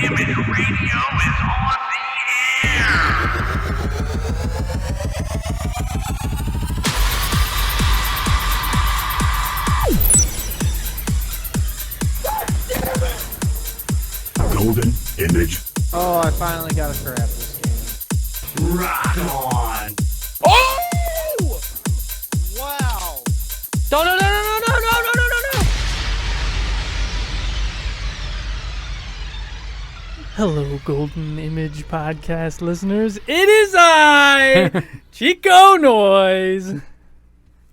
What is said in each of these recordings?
Image Radio is on the air. Golden Image. Oh, I finally got to grab this game. Rock on. Oh! Wow. No. Hello, Golden Image Podcast listeners. It is I, Chico Noise,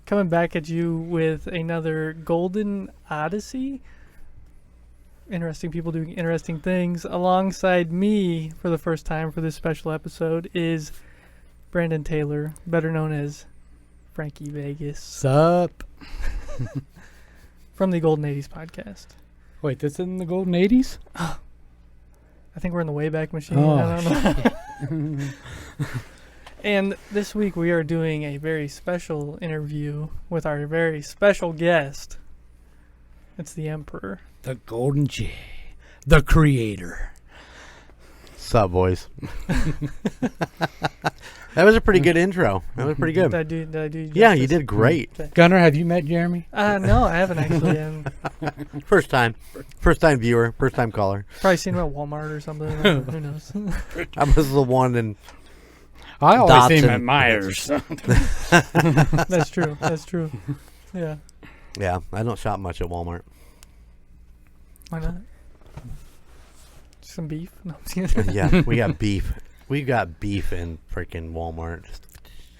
coming back at you with another Golden Odyssey. Interesting people doing interesting things. Alongside me for the first time for this special episode is Brandon Taylor, better known as Frankie Vegas. Sup? From the Golden 80s podcast. Wait, this in the Golden 80s? I think we're in the Wayback Machine. Oh, I don't know. And this week we are doing a very special interview with our very special guest. It's the Emperor. The Golden J. The creator. Sup, boys? That was a pretty good intro. That was pretty good. Did I do Yeah, justice? you did great. Okay. Gunnar, have you met Jeremy? No, I haven't actually. First time viewer, first time caller. Probably seen him at Walmart or something. Who knows? I was the one in. I always see him Dotson. at Myers. That's true. Yeah. Yeah, I don't shop much at Walmart. Why not? Some beef? No, I'm just kidding. Yeah, we got beef. We got beef in freaking Walmart.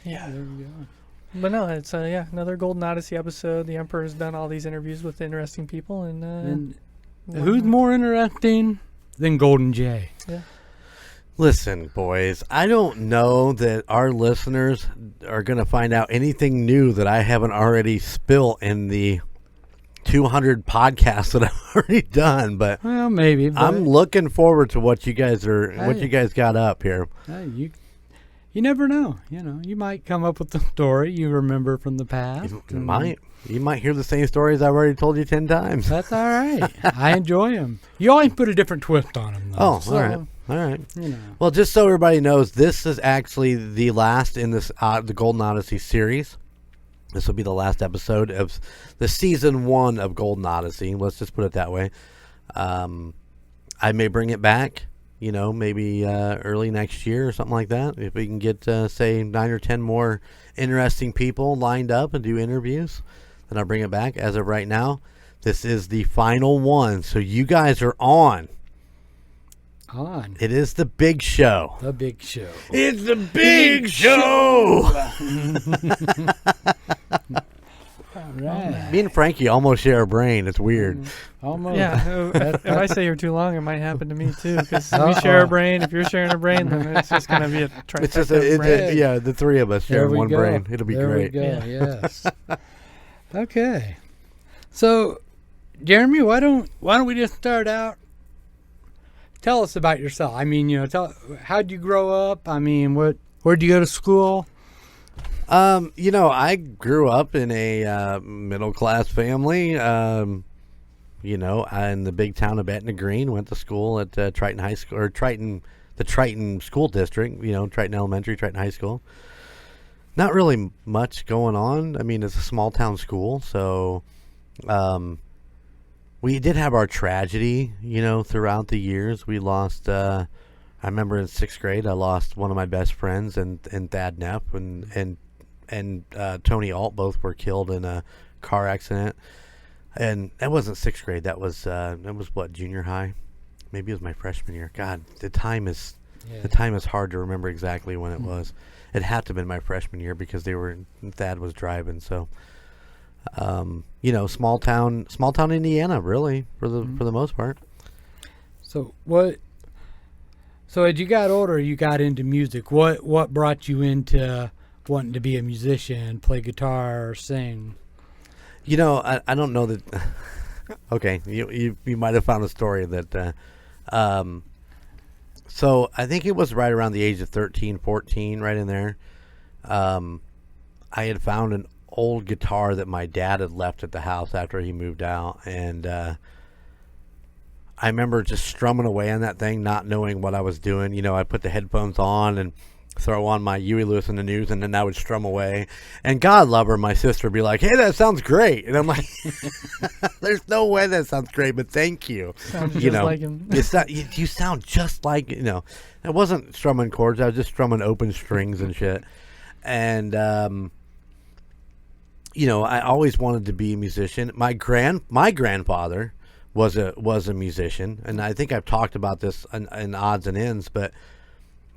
Yeah. There we go. But no, it's another Golden Odyssey episode. The Emperor's done all these interviews with interesting people, And who's more interesting than Golden J? Yeah. Listen, boys, I don't know that our listeners are going to find out anything new that I haven't already spilt in the 200 podcasts that I've already done, but Well, maybe. But I'm looking forward to what you guys got up here. you never know. You might come up with a story you remember from the past. You might hear the same stories I've already told you 10 times. That's all right. I enjoy them. You always put a different twist on them, though. Oh, So, all right. You know. Well, just so everybody knows, this is actually the last in this the Golden Odyssey series. This will be the last episode of the season 1 of Golden Odyssey. Let's just put it that way. I may bring it back, maybe early next year or something like that. If we can get, say, 9 or 10 more interesting people lined up and do interviews, then I'll bring it back. As of right now, this is the final one. So you guys are on. On. It is the big show. The big show. It's the big show. All right. Me and Frankie almost share a brain. It's weird. Almost. Yeah. If I say you're too long, it might happen to me too. Because we Uh-oh. share a brain. If you're sharing a brain, then it's just gonna be a trifecta. It's just brain. yeah, the three of us There share we one go. brain. It'll be there great. We go. Yes. Okay. So, Jeremy, why don't we just start out? Tell us about yourself. I mean, how'd you grow up? I mean, where'd you go to school? I grew up in a middle class family. In the big town of Etna Green. Went to school at Triton High School, or the Triton School District. Triton Elementary, Triton High School. Not really much going on. I mean, it's a small town school, so we did have our tragedy, throughout the years. We lost, I remember in 6th grade, I lost one of my best friends and Thad Neff and Tony Alt. Both were killed in a car accident. And that wasn't 6th grade. That was what, junior high? Maybe it was my freshman year. God, the time is hard to remember exactly when it was. It had to have been my freshman year because Thad was driving. So, small town Indiana, really, for the most part. So as you got older, you got into music. What brought you into wanting to be a musician, play guitar, or sing? I don't know that. Okay, you might have found a story that. So I think it was right around the age of 13, 14, right in there. I had found an old guitar that my dad had left at the house after he moved out, and I I remember just strumming away on that thing, not knowing what I was doing. You know, I put the headphones on and throw on my Huey Lewis and the News, and then I would strum away. And God love her, my sister would be like, "Hey, that sounds great." And I'm like, "There's no way that sounds great, but thank you." Sounds You just know, like him. it's not, you sound just like, you know. I wasn't strumming chords. I was just strumming open strings and shit. And you know, I always wanted to be a musician. My grandfather was a musician, and I think I've talked about this in odds and ends, but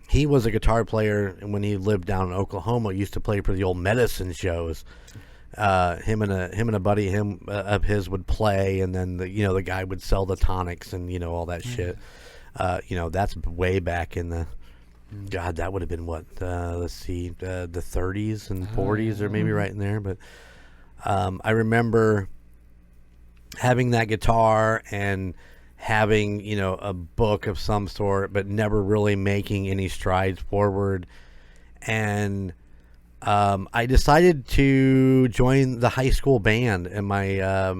he was a guitar player, and when he lived down in Oklahoma, he used to play for the old medicine shows. Him and a buddy of his would play, and then the guy would sell the tonics and all that shit. That's way back in the God. That would have been what? Let's see, the 30s and 40s, or maybe right in there. But I remember having that guitar and having a book of some sort, but never really making any strides forward. And I decided to join the high school band in my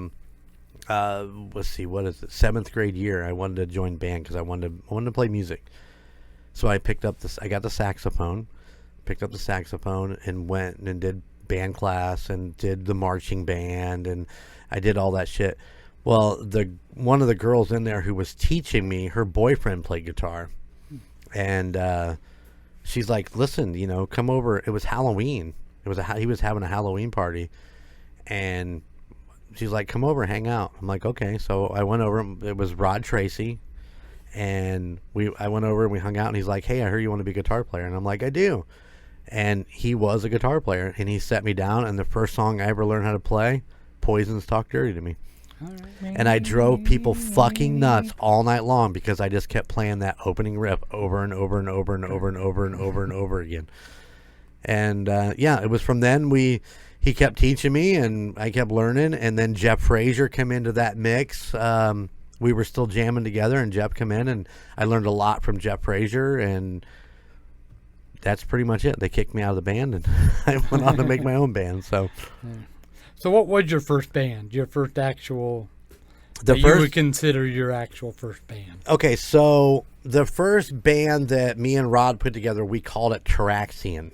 let's see, what is it, 7th grade year. I wanted to join band because I wanted to play music. So I picked up I got the saxophone, and went and did band class and did the marching band, and I did all that shit. Well, one of the girls in there who was teaching me, her boyfriend played guitar, and she's like, "Listen, come over." It was Halloween. He was having a Halloween party, and she's like, "Come over, hang out." I'm like, "Okay." So I went over. It was Rod Tracy, and I went over and we hung out. And he's like, "Hey, I heard you want to be a guitar player," and I'm like, "I do." And he was a guitar player, and he set me down. And the first song I ever learned how to play, "Poison's Talk Dirty to Me." And I drove people fucking nuts all night long because I just kept playing that opening riff over and over and over and over and over and over and over again. And it was from then he kept teaching me, and I kept learning. And then Jeff Frazier came into that mix. We were still jamming together, and Jeff came in, and I learned a lot from Jeff Frazier, and that's pretty much it. They kicked me out of the band, and I went on to make my own band. So. So what was your first band? Your first actual... you would consider your actual first band? Okay, so the first band that me and Rod put together, we called it Taraxian.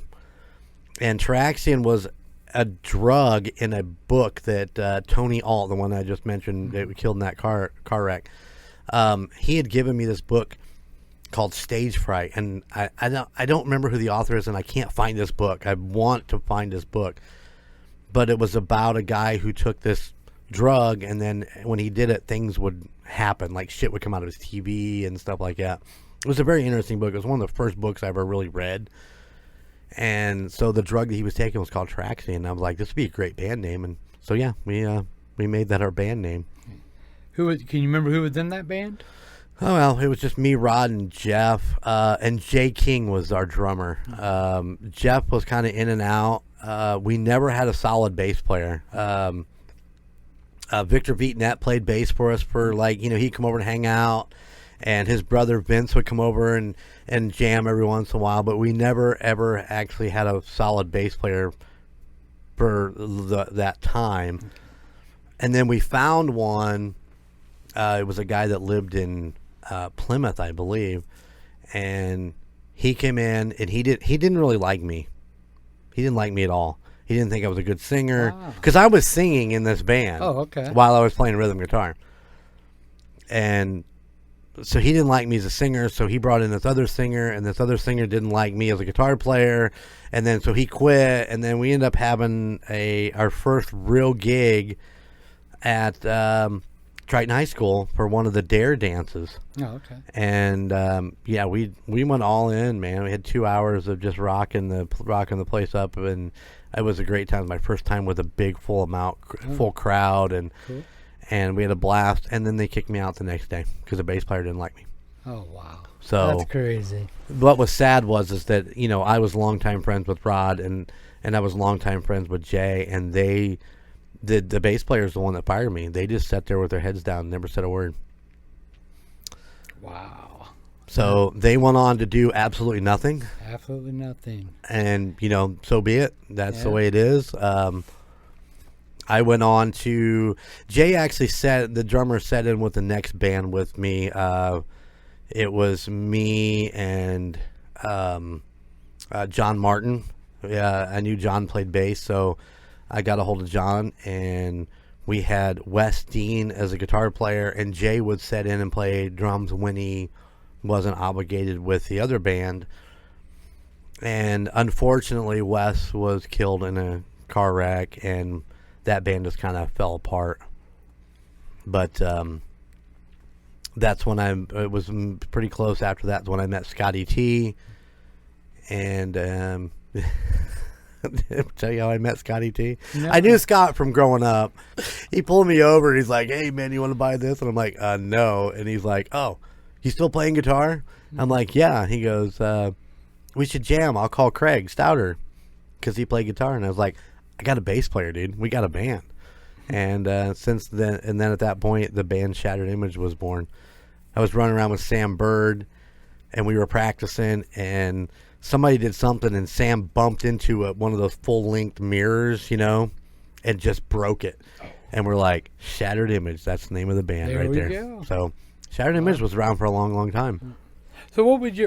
And Taraxian was a drug in a book that Tony Alt, the one I just mentioned, that we killed in that car wreck, he had given me this book called Stage Fright. And I don't remember who the author is, and I can't find this book. I want to find this book. But it was about a guy who took this drug, and then when he did it, things would happen. Like shit would come out of his TV and stuff like that. It was a very interesting book. It was one of the first books I ever really read. And so the drug that he was taking was called Traxian. And I was like, this would be a great band name. And so, yeah, we made that our band name. Can you remember who was in that band? Oh, well, it was just me, Rod, and Jeff. And Jay King was our drummer. Jeff was kind of in and out. We never had a solid bass player. Victor Vietnette played bass for us for he'd come over and hang out, and his brother Vince would come over and jam every once in a while, but we never ever actually had a solid bass player for that time. And then we found one. It was a guy that lived in Plymouth, I believe, and he came in, and he didn't really like me. He didn't like me at all. He didn't think I was a good singer because I was singing in this band. Oh, okay. While I was playing rhythm guitar, and so he didn't like me as a singer. So he brought in this other singer, and this other singer didn't like me as a guitar player, and then so he quit. And then we ended up having our first real gig at Triton High School for one of the Dare dances. Oh, okay. And we went all in, man. We had 2 hours of just rocking the place up, and it was a great time. It was my first time with a big full crowd, and cool. And we had a blast. And then they kicked me out the next day because the bass player didn't like me. Oh, wow. So That's crazy. What was sad is that I was longtime friends with Rod, and I was longtime friends with Jay, and the bass player is the one that fired me. They just sat there with their heads down and never said a word. Wow. So they went on to do absolutely nothing. Absolutely nothing. And, so be it. That's the way it is. I went on to Jay. Actually, the drummer set in with the next band with me. It was me and John Martin. Yeah, I knew John played bass, so I got a hold of John, and we had Wes Dean as a guitar player, and Jay would set in and play drums when he wasn't obligated with the other band. And unfortunately, Wes was killed in a car wreck, and that band just kind of fell apart. But that's when it was pretty close after that when I met Scotty T. And tell you how I met Scotty T. No. I knew Scott from growing up. He pulled me over and he's like, "Hey man, you want to buy this?" And I'm like, "No." And he's like, "Oh, you still playing guitar?" I'm like, "Yeah." He goes, "We should jam. I'll call Craig Stouter," because he played guitar. And I was like, "I got a bass player, dude. We got a band." And since then, at that point, the band Shattered Image was born. I was running around with Sam Bird, and we were practicing, and somebody did something, and Sam bumped into one of those full-length mirrors, and just broke it. And we're like, Shattered Image. That's the name of the band right there. Go. So Shattered Image was around for a long, long time. So what would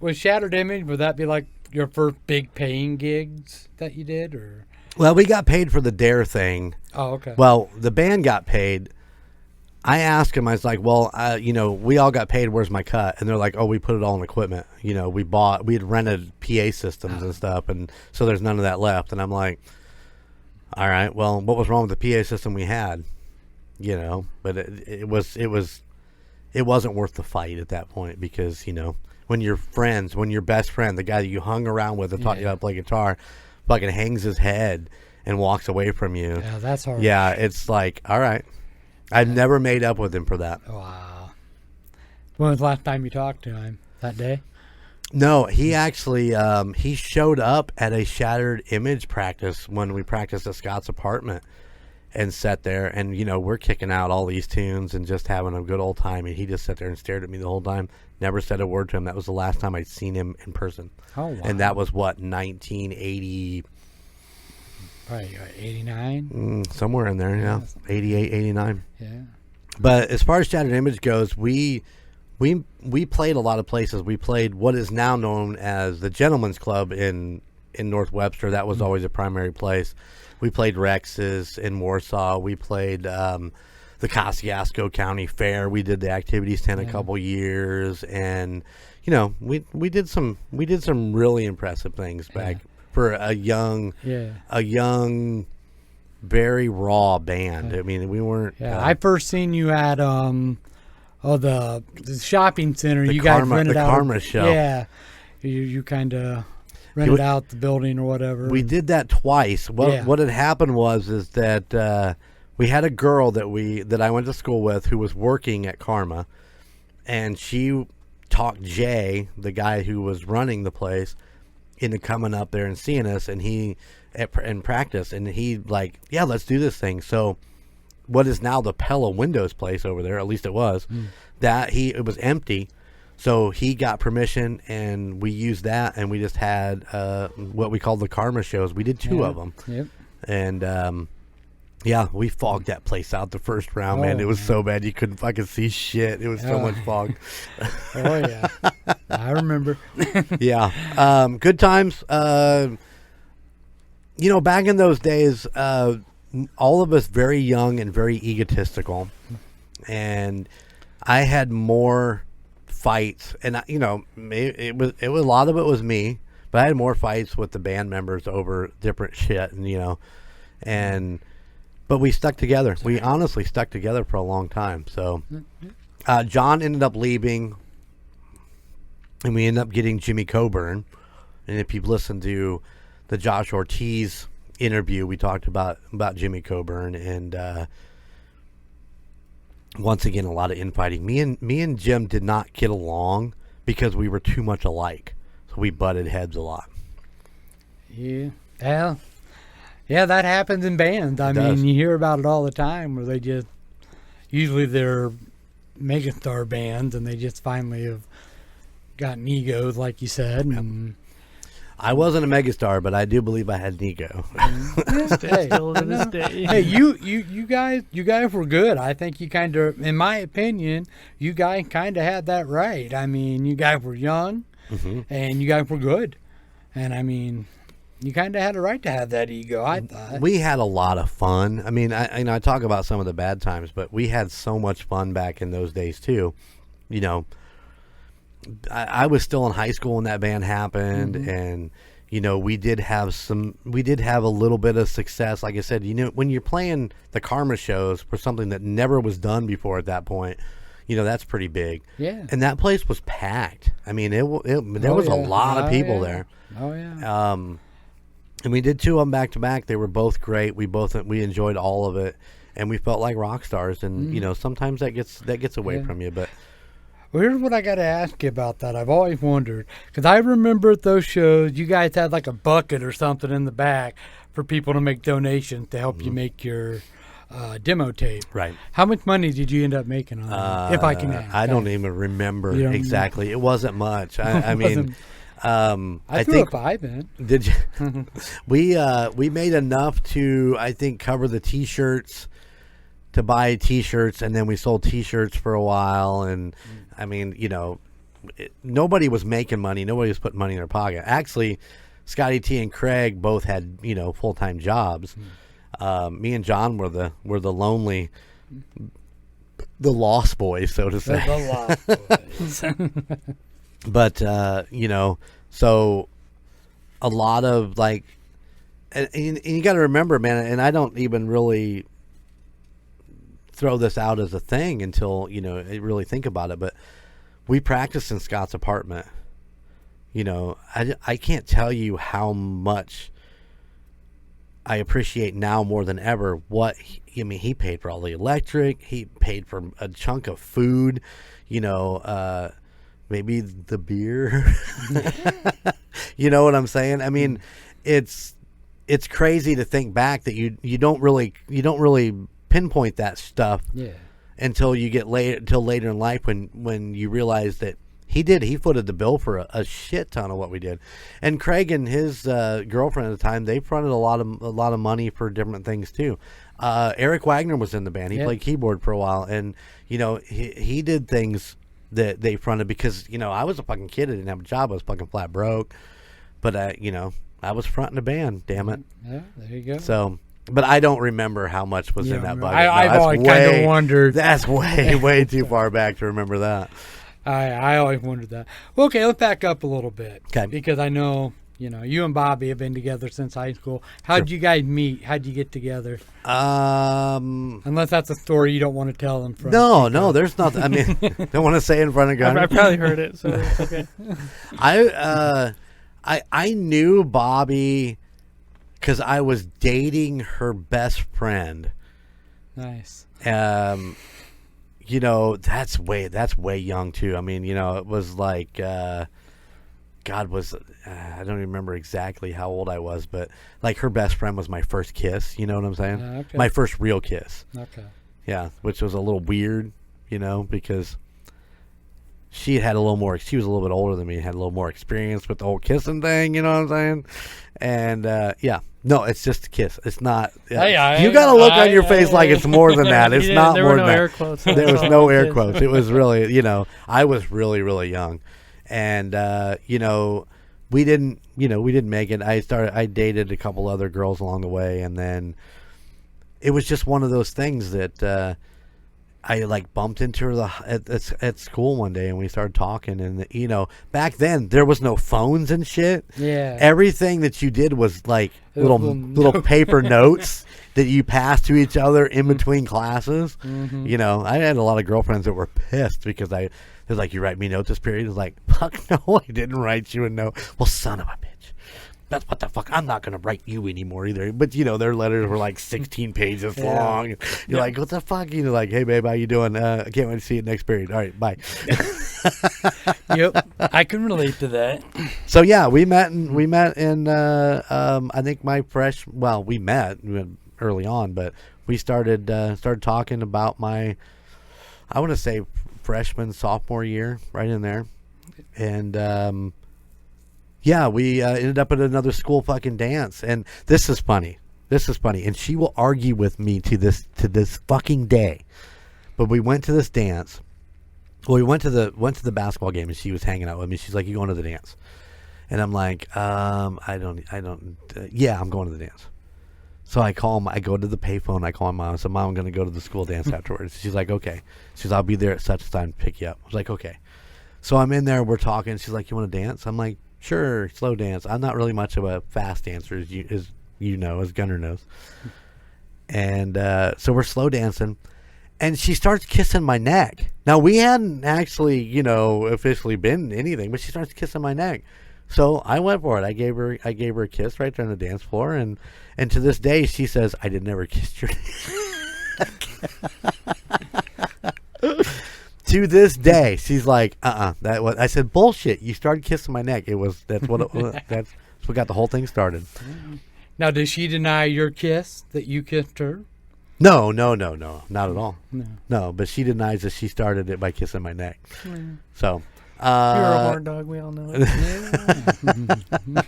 was Shattered Image, would that be like your first big paying gigs that you did, or? Well, we got paid for the Dare thing. Oh, okay. Well, the band got paid. I asked him, I was like, well, we all got paid. Where's my cut? And they're like, oh, we put it all in equipment. We had rented PA systems and stuff. And so there's none of that left. And I'm like, all right, well, what was wrong with the PA system we had? But it wasn't worth the fight at that point because, when your best friend, the guy that you hung around with and taught you how to play guitar, fucking hangs his head and walks away from you. Yeah, that's hard. Yeah, it's like, all right. I've never made up with him for that. Wow. When was the last time you talked to him? That day? No, he actually he showed up at a Shattered Image practice when we practiced at Scott's apartment and sat there, and we're kicking out all these tunes and just having a good old time, and he just sat there and stared at me the whole time. Never said a word to him. That was the last time I'd seen him in person. Oh, wow. And that was 1980. Probably 89? Somewhere in there, yeah. 88, 89. Yeah. But as far as Shattered Image goes, we played a lot of places. We played what is now known as the Gentleman's Club in North Webster. That was always a primary place. We played Rex's in Warsaw. We played the Kosciuszko County Fair. We did the Activities tent a couple years, and we did some really impressive things back for a young, very raw band. I mean, we weren't. Yeah, I first seen you at the shopping center. You guys rented out the Karma show. Yeah, you kind of rented out the building or whatever. We did that twice. What had happened was that we had a girl that I went to school with who was working at Karma, and she talked Jay, the guy who was running the place, into coming up there and seeing us, and he in practice, and he like, yeah, let's do this thing. So what is now the Pella Windows place over there, at least it was, it was empty. So he got permission, and we used that, and we just had what we called the Karma shows. We did two of them. Yep. And we fogged that place out the first round, man. It was so bad you couldn't fucking see shit. It was so much fog. Oh, yeah. I remember. Yeah. Good times. Back in those days, all of us very young and very egotistical. And I had more fights. And, it was a lot of it was me. But I had more fights with the band members over different shit. And but we stuck together. We honestly stuck together for a long time. So John ended up leaving, and we ended up getting Jimmy Coburn. And if you've listened to the Josh Ortiz interview, we talked about Jimmy Coburn, and once again, a lot of infighting. Me and Jim did not get along because we were too much alike. So we butted heads a lot. Yeah. Yeah, that happens in bands. I mean, you hear about it all the time where usually they're megastar bands, and they just finally have gotten egos, like you said. And I wasn't a megastar, but I do believe I had an ego. Hey, Still to this day. hey, you guys were good. I think you kind of, in my opinion, you guys kind of had that right. I mean, you guys were young, and you guys were good, and I mean, you kind of had a right to have that ego. I thought We had a lot of fun. I mean, I talk about some of the bad times, but we had so much fun back in those days too. You know, I was still in high school when that band happened, and you know, we did have a little bit of success. Like I said, you know, when you're playing the Karma shows for something that never was done before at that point, you know, that's pretty big. Yeah. And that place was packed. I mean, there was a lot of people there. Oh yeah. And we did 2 of them back to back. They were both great. We enjoyed all of it, and we felt like rock stars. And you know, sometimes that gets away from you. But Well, here's what I got to ask you about that. I've always wondered, because I remember at those shows, you guys had like a bucket or something in the back for people to make donations to help you make your demo tape. right. How much money did you end up making on that? If I can ask. I don't even remember You don't exactly. It wasn't much. I mean, I threw think a 5 in. did you? we made enough to, I think, cover the T-shirts, to buy T-shirts, and then we sold T-shirts for a while. And I mean, you know, nobody was making money. Nobody was putting money in their pocket. Actually, Scotty T and Craig both had, you know, full-time jobs. Me and John were the lonely, the lost boys, so to say. The lot. But you know, so a lot of like, and you got to remember, man. And I don't even really throw this out as a thing until, you know, I really think about it. But we practiced in Scott's apartment. You know, I can't tell you how much I appreciate now more than ever what he paid for all the electric. He paid for a chunk of food. You know, maybe the beer. You know what I'm saying? I mean, it's crazy to think back that you don't really pinpoint that stuff until you get later in life when you realize that he footed the bill for a shit ton of what we did. And Craig and his girlfriend at the time, they fronted a lot of money for different things too. Eric Wagner was in the band. He played keyboard for a while, and you know, he did things that they fronted because, you know, I was a fucking kid. I didn't have a job. I was fucking flat broke. But you know, I was fronting a band, damn it. Yeah, there you go. So, but I don't remember how much was in that bucket. I've always kind of wondered. That's way too far back to remember that. I always wondered that. Well, okay, let's back up a little bit. Okay. Because I know, you know, you and Bobby have been together since high school. How'd you guys meet? How'd you get together? Unless that's a story you don't want to tell in front of No, people. there's nothing. I mean, don't want to say in front of Gunner. I probably heard it, so it's okay. I knew Bobby because I was dating her best friend. Nice. You know, that's way young too. I mean, you know, it was like, I don't even remember exactly how old I was, but like her best friend was my first kiss. You know what I'm saying? Okay. My first real kiss. Okay. Yeah, which was a little weird, you know, because she was a little bit older than me, had a little more experience with the whole kissing thing, you know what I'm saying? And yeah, no, it's just a kiss. It's not. You got a look on your face like it's more than that. It's not more than that. Air quotes. There was no air quotes. It was really, you know, I was really, really young, and you know, we didn't make it. I dated a couple other girls along the way, and then it was just one of those things that I like bumped into her at school one day, and we started talking. And you know, back then there was no phones and shit. Yeah. Everything that you did was like little paper notes that you passed to each other in between classes. Mm-hmm. You know, I had a lot of girlfriends that were pissed because they're like, "You write me notes this period?" It's like, "Fuck no, I didn't write you a note." Well, son of a bitch. That's what the fuck. I'm not going to write you anymore either. But, you know, their letters were like 16 pages long. And you're like, what the fuck? You're like, hey, babe, how you doing? I can't wait to see you next period. All right, bye. Yep. I can relate to that. So, yeah, we met in I think we met early on, but we started talking about my, I want to say freshman, sophomore year, right in there. And, yeah, we ended up at another school fucking dance, and this is funny. And she will argue with me to this fucking day. But we went to this dance. Well, we went to the basketball game, and she was hanging out with me. She's like, "You going to the dance?" And I'm like, I don't. Yeah, I'm going to the dance. So I call I go to the payphone. I call my mom. I said, "Mom, I'm going to go to the school dance afterwards." She's like, "Okay." She says, "I'll be there at such a time to pick you up." I was like, "Okay." So I'm in there. We're talking. She's like, "You want to dance?" I'm like, "Sure, slow dance." I'm not really much of a fast dancer, as Gunner knows. And so we're slow dancing. And she starts kissing my neck. Now, we hadn't actually, officially been anything, but she starts kissing my neck. So I went for it. I gave her a kiss right there on the dance floor, and to this day she says, "I did never kiss your neck." To this day, she's like, I said, "Bullshit! You started kissing my neck. That's what got the whole thing started." Now, does she deny your kiss that you kissed her? No, not at all. No, but she denies that she started it by kissing my neck. So. You're a horn dog. We all know it.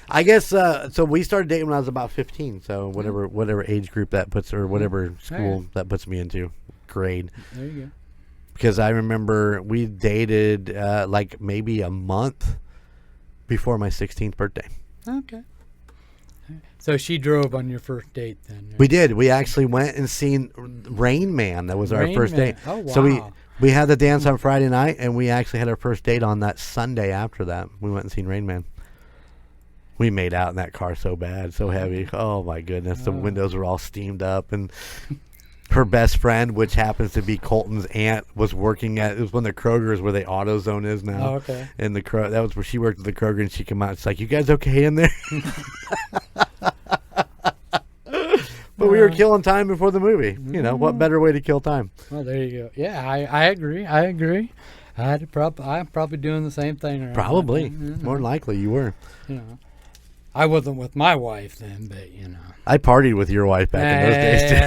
I guess so. We started dating when I was about 15. So whatever age group that puts, or whatever school that puts me into, grade. There you go. Because I remember we dated like maybe a month before my 16th birthday. Okay. So she drove on your first date then? Right? We did. We actually went and seen Rain Man. That was our first date. Oh, wow. So we had the dance on Friday night, and we actually had our first date on that Sunday after that. We went and seen Rain Man. We made out in that car so bad, so heavy. Oh, my goodness. The windows were all steamed up. And her best friend, which happens to be Colton's aunt, was working at, it was one of the Kroger's where the AutoZone is now. Oh, okay. And that was where she worked at the Kroger, and she came out. It's like, "You guys okay in there?" But we were killing time before the movie. What better way to kill time? Well, there you go. Yeah, I agree. I'm probably doing the same thing. Right Probably. now. More than likely you were. I wasn't with my wife then, but I partied with your wife back in those days too.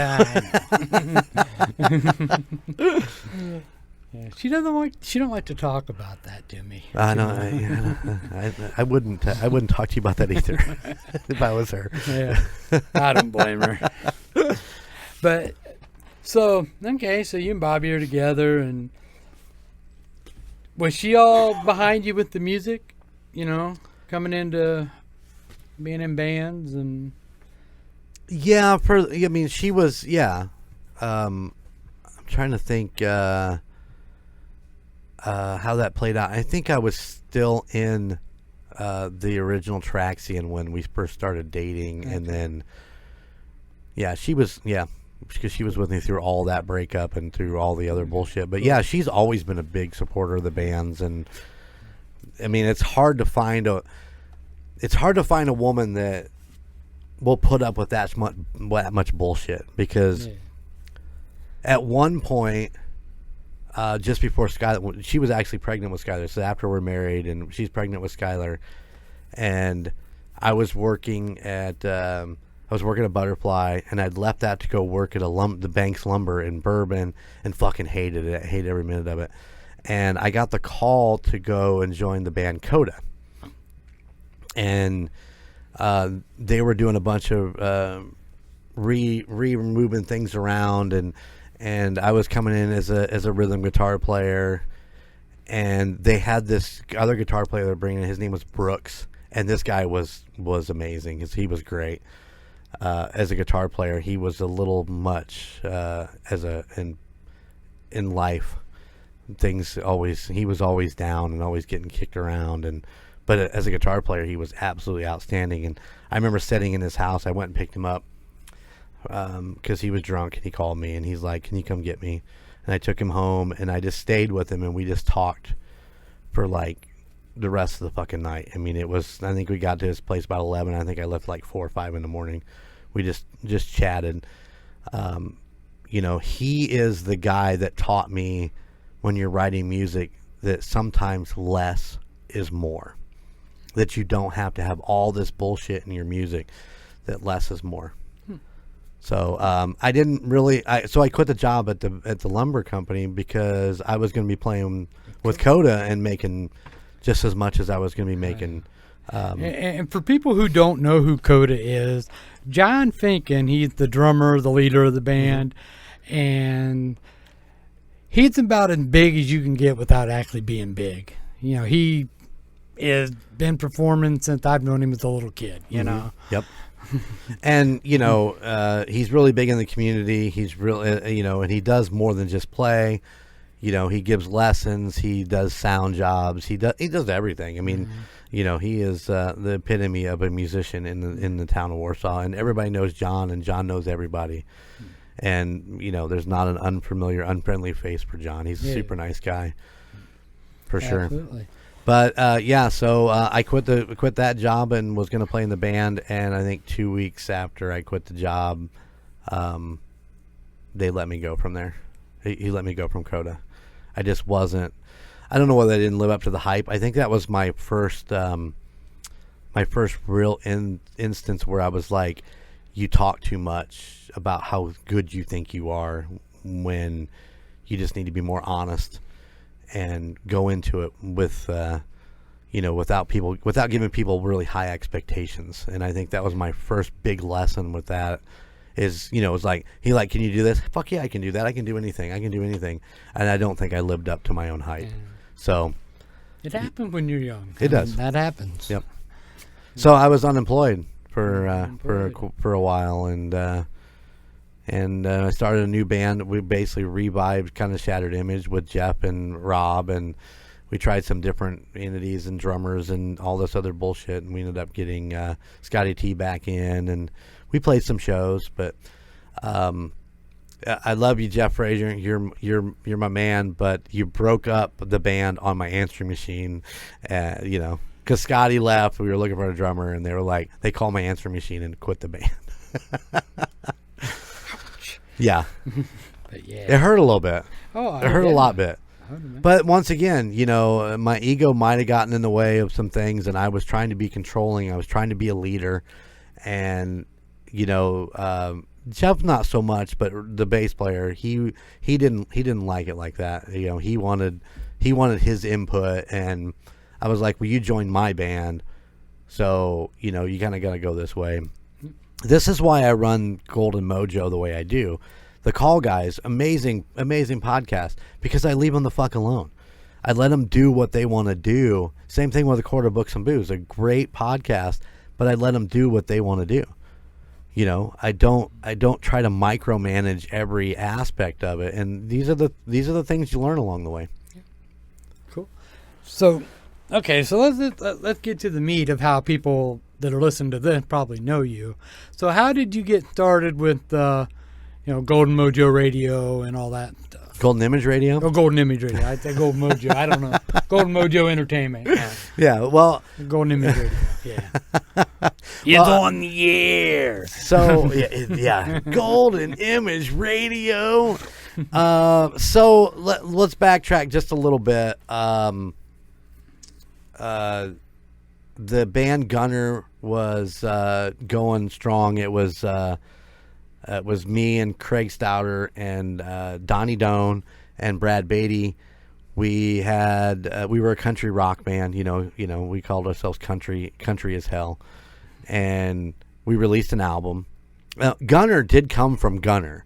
Yeah, she don't like to talk about that to me. I know. I wouldn't talk to you about that either if I was her. Yeah, I don't blame her. But so you and Bobby are together, and was she all behind you with the music? Coming into being in bands and. Yeah, she was. Yeah, I'm trying to think. How that played out. I think I was still in the original Traxian when we first started dating, and then she was because she was with me through all that breakup and through all the other bullshit. But yeah, she's always been a big supporter of the bands, and I mean it's hard to find a woman that will put up with that much bullshit, because at one point. Just before Skyler, she was actually pregnant with Skyler. So after we're married, and she's pregnant with Skyler, and I was working at Butterfly, and I'd left that to go work at the Banks Lumber in Bourbon, and fucking hated it. I hated every minute of it. And I got the call to go and join the band Coda, and they were doing a bunch of removing things around, and I was coming in as a rhythm guitar player, and they had this other guitar player they were bringing in. His name was Brooks, and this guy was amazing. He was great as a guitar player. He was a little much in life. He was always down and always getting kicked around, but as a guitar player, he was absolutely outstanding. And I remember sitting in his house. I went and picked him up. Because he was drunk, and he called me, and he's like, "Can you come get me?" And I took him home, and I just stayed with him, and we just talked for like the rest of the fucking night. I mean, I think we got to his place about 11. I think I left like 4 or 5 in the morning. We just chatted. He is the guy that taught me, when you're writing music, that sometimes less is more. That you don't have to have all this bullshit in your music. That less is more. So I didn't really. So I quit the job at the lumber company because I was going to be playing with Coda and making just as much as I was going to be making And for people who don't know who Coda is, John Finken, he's the drummer, the leader of the band, and he's about as big as you can get without actually being big. You know, he has been performing since I've known him as a little kid, you know. Yep. And, you know, he's really big in the community. He's really, you know, and he does more than just play. You know, he gives lessons. He does sound jobs. He does everything. I mean, you know, he is the epitome of a musician in the town of Warsaw, and everybody knows John, and John knows everybody. And you know, there's not an unfamiliar, unfriendly face for John. He's a super nice guy, for sure. Absolutely. But yeah, so I quit that job and was going to play in the band, and I think 2 weeks after I quit the job, they let me go from there. He let me go from Coda. I just wasn't. I don't know whether I didn't live up to the hype. I think that was my first real instance where I was like, you talk too much about how good you think you are when you just need to be more honest and go into it with, you know, without giving people really high expectations. And I think that was my first big lesson with that. Is, you know, it's like, can you do this? Fuck yeah, I can do that. I can do anything. And I don't think I lived up to my own hype. Yeah. So it happens when you're young. It does. That happens. Yep. So I was unemployed for a while, and I started a new band. We basically revived kind of Shattered Image with Jeff and Rob, and we tried some different entities and drummers and all this other bullshit, and we ended up getting Scotty T back in, and we played some shows. But I love you, Jeff Frazier. You're my man, but you broke up the band on my answering machine, you know, because Scotty left. We were looking for a drummer, and they were like, they called my answering machine and quit the band. Yeah. But yeah, It hurt a little bit. Oh, It hurt a lot bit. But once again, you know, my ego might have gotten in the way of some things, and I was trying to be controlling. I was trying to be a leader, and you know, Jeff not so much, but the bass player, he didn't like it like that. You know, he wanted his input, and I was like, well, you joined my band, so you know, you kind of got to go this way. This is why I run Golden Mojo the way I do. The Call Guys, amazing podcast, because I leave them the fuck alone. I let them do what they want to do. Same thing with the Quarter Books and Booze, a great podcast, but I let them do what they want to do. You know, I don't try to micromanage every aspect of it, and these are the things you learn along the way. Cool. So, okay, so let's get to the meat of how people that are listening to this probably know you. So, how did you get started with you know, Golden Mojo Radio and all that stuff? Golden Image Radio? Oh, Golden Image Radio. I say Golden Mojo. I don't know. Golden Mojo Entertainment. Yeah, well, Golden Image Radio. Yeah. It's on the air. So, yeah. Golden Image Radio. So, let's backtrack just a little bit. The band Gunner was going strong. It was me and Craig Stouter and Donnie Doan and Brad Beatty. We were a country rock band. You know, we called ourselves country as hell, and we released an album. Gunner did come from Gunner,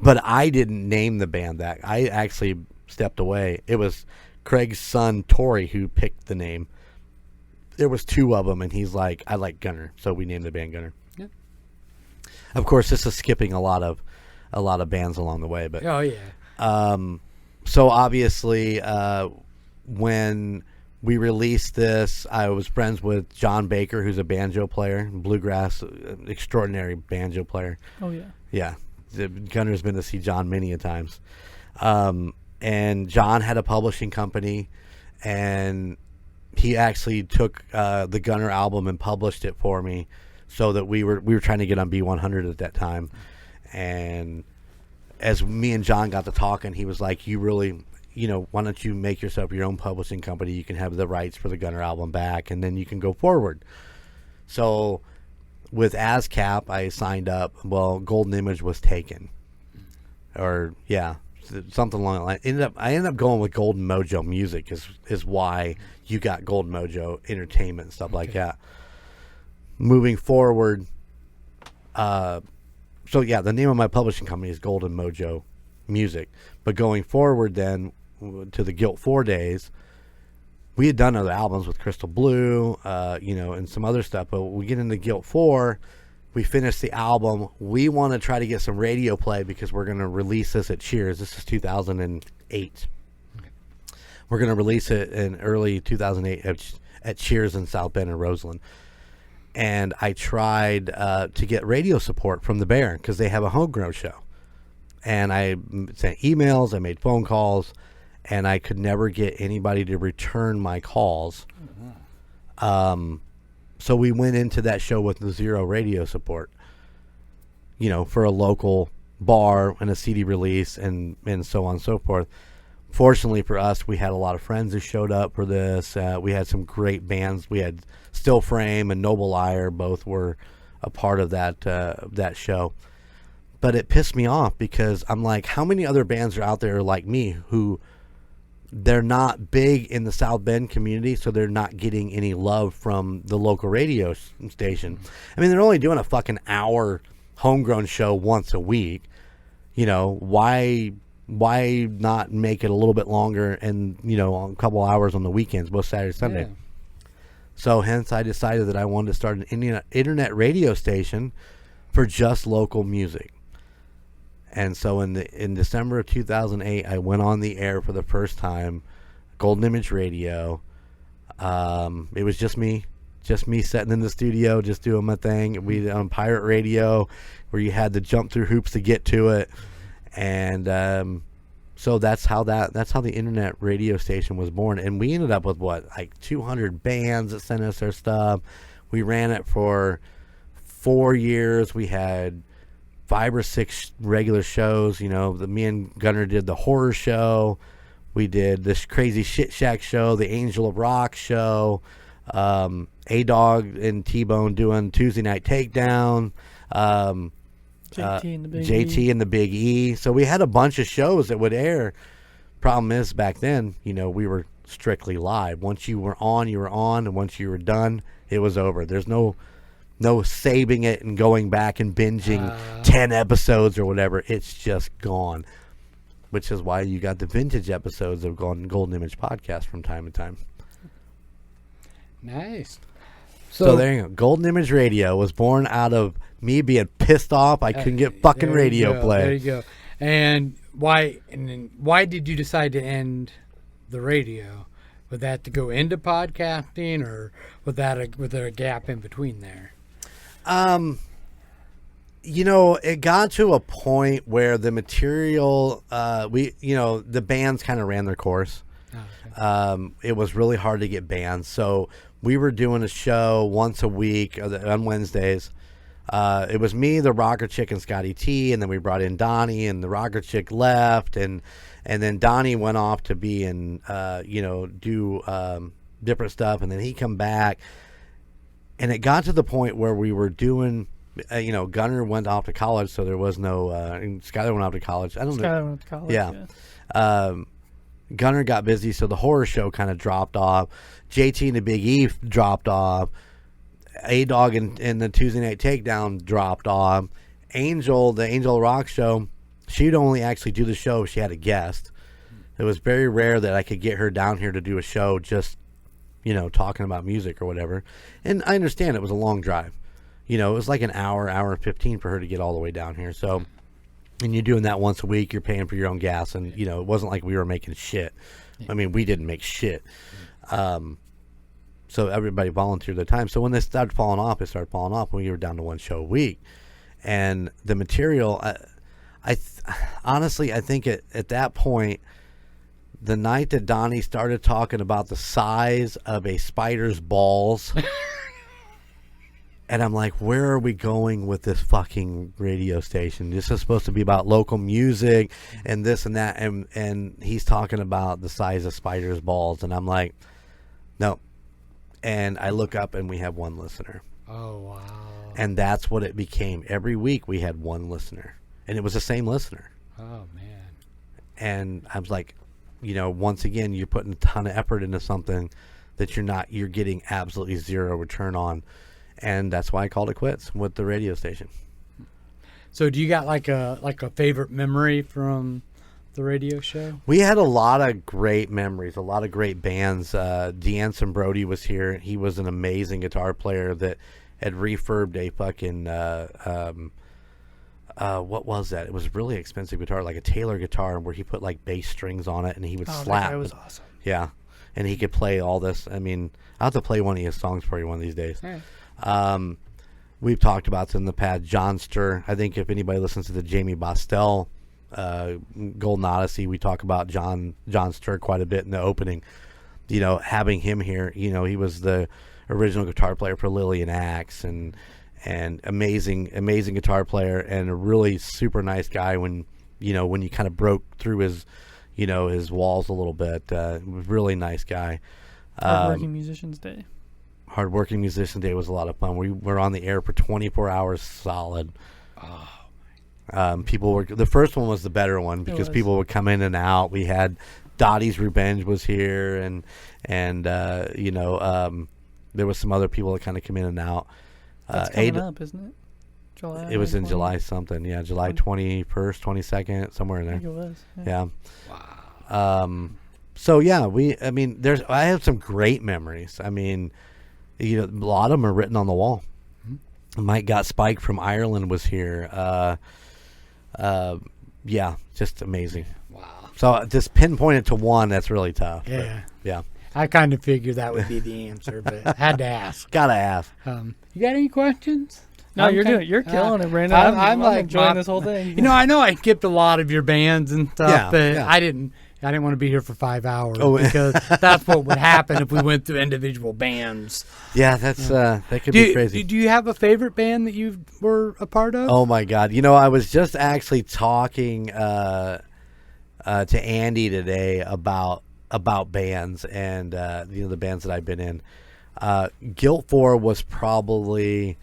but I didn't name the band that. I actually stepped away. It was Craig's son Tori who picked the name. There was two of them, and he's like, I like Gunner, so we named the band Gunner. Yep. Of course, this is skipping a lot of bands along the way, but Oh yeah. so obviously, when we released this, I was friends with John Baker, who's a banjo player, bluegrass, extraordinary banjo player. Oh yeah. Yeah, Gunner's been to see John many a times, and John had a publishing company, and he actually took the Gunner album and published it for me, so that we were trying to get on B100 at that time. And as me and John got to talking, he was like, you really, you know, why don't you make yourself your own publishing company? You can have the rights for the Gunner album back, and then you can go forward. So with ASCAP, I signed up. Well, Golden Image was taken. Or, yeah. something along that line. I ended up going with Golden Mojo Music is why you got Golden Mojo Entertainment and stuff like that. Moving forward, so yeah, the name of my publishing company is Golden Mojo Music. But going forward then to the Guilt 4 days, we had done other albums with Crystal Blue, and some other stuff. But when we get into Guilt 4, we finished the album. We want to try to get some radio play because we're going to release this at Cheers. This is 2008. We're going to release it in early 2008 at Cheers in South Bend and Roseland. And I tried to get radio support from the Bear because they have a homegrown show. And I sent emails, I made phone calls, and I could never get anybody to return my calls. So we went into that show with zero radio support, for a local bar and a CD release and so on and so forth. Fortunately for us, we had a lot of friends who showed up for this. We had some great bands. We had Still Frame and Noble Liar. Both were a part of that show. But it pissed me off because I'm like, how many other bands are out there like me who they're not big in the South Bend community, so they're not getting any love from the local radio station. I mean, they're only doing a fucking hour homegrown show once a week. Why not make it a little bit longer and, a couple hours on the weekends, both Saturday, Sunday. Yeah. So hence I decided that I wanted to start an internet radio station for just local music. And so in December of 2008, I went on the air for the first time, Golden Image Radio. It was just me sitting in the studio, just doing my thing. We on pirate radio, where you had to jump through hoops to get to it, and so that's how the internet radio station was born. And we ended up with 200 bands that sent us their stuff. We ran it for 4 years. We had 5 or 6 regular shows. Me and Gunner did the horror show. We did this crazy Shit Shack show, the Angel of Rock show, A-Dog and T-Bone doing Tuesday Night Takedown, JT and the Big E. So we had a bunch of shows that would air. Problem is, back then, we were strictly live. Once you were on, and once you were done, it was over. There's no saving it and going back and binging 10 episodes or whatever. It's just gone, which is why you got the vintage episodes of Golden Image podcast from time to time. Nice. So there you go. Golden Image Radio was born out of me being pissed off I couldn't get fucking radio play. There you go. And why did you decide to end the radio? Was that to go into podcasting, or was there a gap in between there? It got to a point where the material, the bands kind of ran their course. Oh, okay. It was really hard to get bands. So we were doing a show once a week on Wednesdays. It was me, the Rocker Chick, and Scotty T, and then we brought in Donnie, and the Rocker Chick left, and then Donnie went off to be in, do different stuff, and then he come back. And it got to the point where we were doing, Gunner went off to college, so there was no, Skyler went off to college. Skyler went to college, yeah. Gunner got busy, so the horror show kind of dropped off. JT and the Big E dropped off. A-Dog and the Tuesday Night Takedown dropped off. The Angel Rock show, she'd only actually do the show if she had a guest. It was very rare that I could get her down here to do a show just talking about music or whatever. And I understand it was a long drive. It was like an hour and 15 for her to get all the way down here. So, and you're doing that once a week, you're paying for your own gas, and, it wasn't like we were making shit. I mean, we didn't make shit. So everybody volunteered their time. So when they started falling off, when we were down to one show a week. And the material, honestly, I think at that point, the night that Donnie started talking about the size of a spider's balls, and I'm like, where are we going with this fucking radio station? This is supposed to be about local music and this and that, and he's talking about the size of spider's balls, and I'm like, no. And I look up and we have one listener. Oh, wow. And that's what it became. Every week we had one listener, and it was the same listener. Oh, man. and I was like, once again, you're putting a ton of effort into something that you're getting absolutely zero return on. And that's why I called it quits with the radio station. So do you got like a favorite memory from the radio show? We had a lot of great memories, a lot of great bands. Deanson Brody was here. He was an amazing guitar player that had refurbed a fucking what was that? It was a really expensive guitar, like a Taylor guitar, where he put like bass strings on it and he would slap. That was awesome. Yeah, and he could play all this. I mean, I'll have to play one of his songs for you one of these days. Right. We've talked about this in the past. John Sturr. I think if anybody listens to the Jamie Bostel Golden Odyssey, we talk about John Sturr quite a bit in the opening. Having him here, he was the original guitar player for Lillian Axe, and amazing guitar player, and a really super nice guy when you kind of broke through his walls a little bit. Really nice guy. Hardworking Musicians Day. Hardworking Musician Day was a lot of fun. We were on the air for 24 hours solid. People were. The first one was the better one because people would come in and out. We had Dottie's Revenge was here, and there was some other people that kind of come in and out. That's coming up, isn't it? July. It was in 20? July something. Yeah, July 21st, 22nd, somewhere in I there. think it was. Yeah. Wow. So yeah, I have some great memories. I mean, a lot of them are written on the wall. Mike Got Spike from Ireland was here. Yeah, just amazing. Wow. So just pinpoint it to one, that's really tough. Yeah. But, yeah. I kind of figured that would be the answer, but had to ask. Gotta ask. You got any questions? No, you're killing it, Brandon. I'm like enjoying this whole thing. I know I skipped a lot of your bands and stuff, but yeah. I didn't want to be here for 5 hours because that's what would happen if we went through individual bands. Yeah, that's that could be crazy. Do you have a favorite band that you were a part of? Oh my God! I was just actually talking to Andy today about bands and the bands that I've been in. Guilt 4 was probably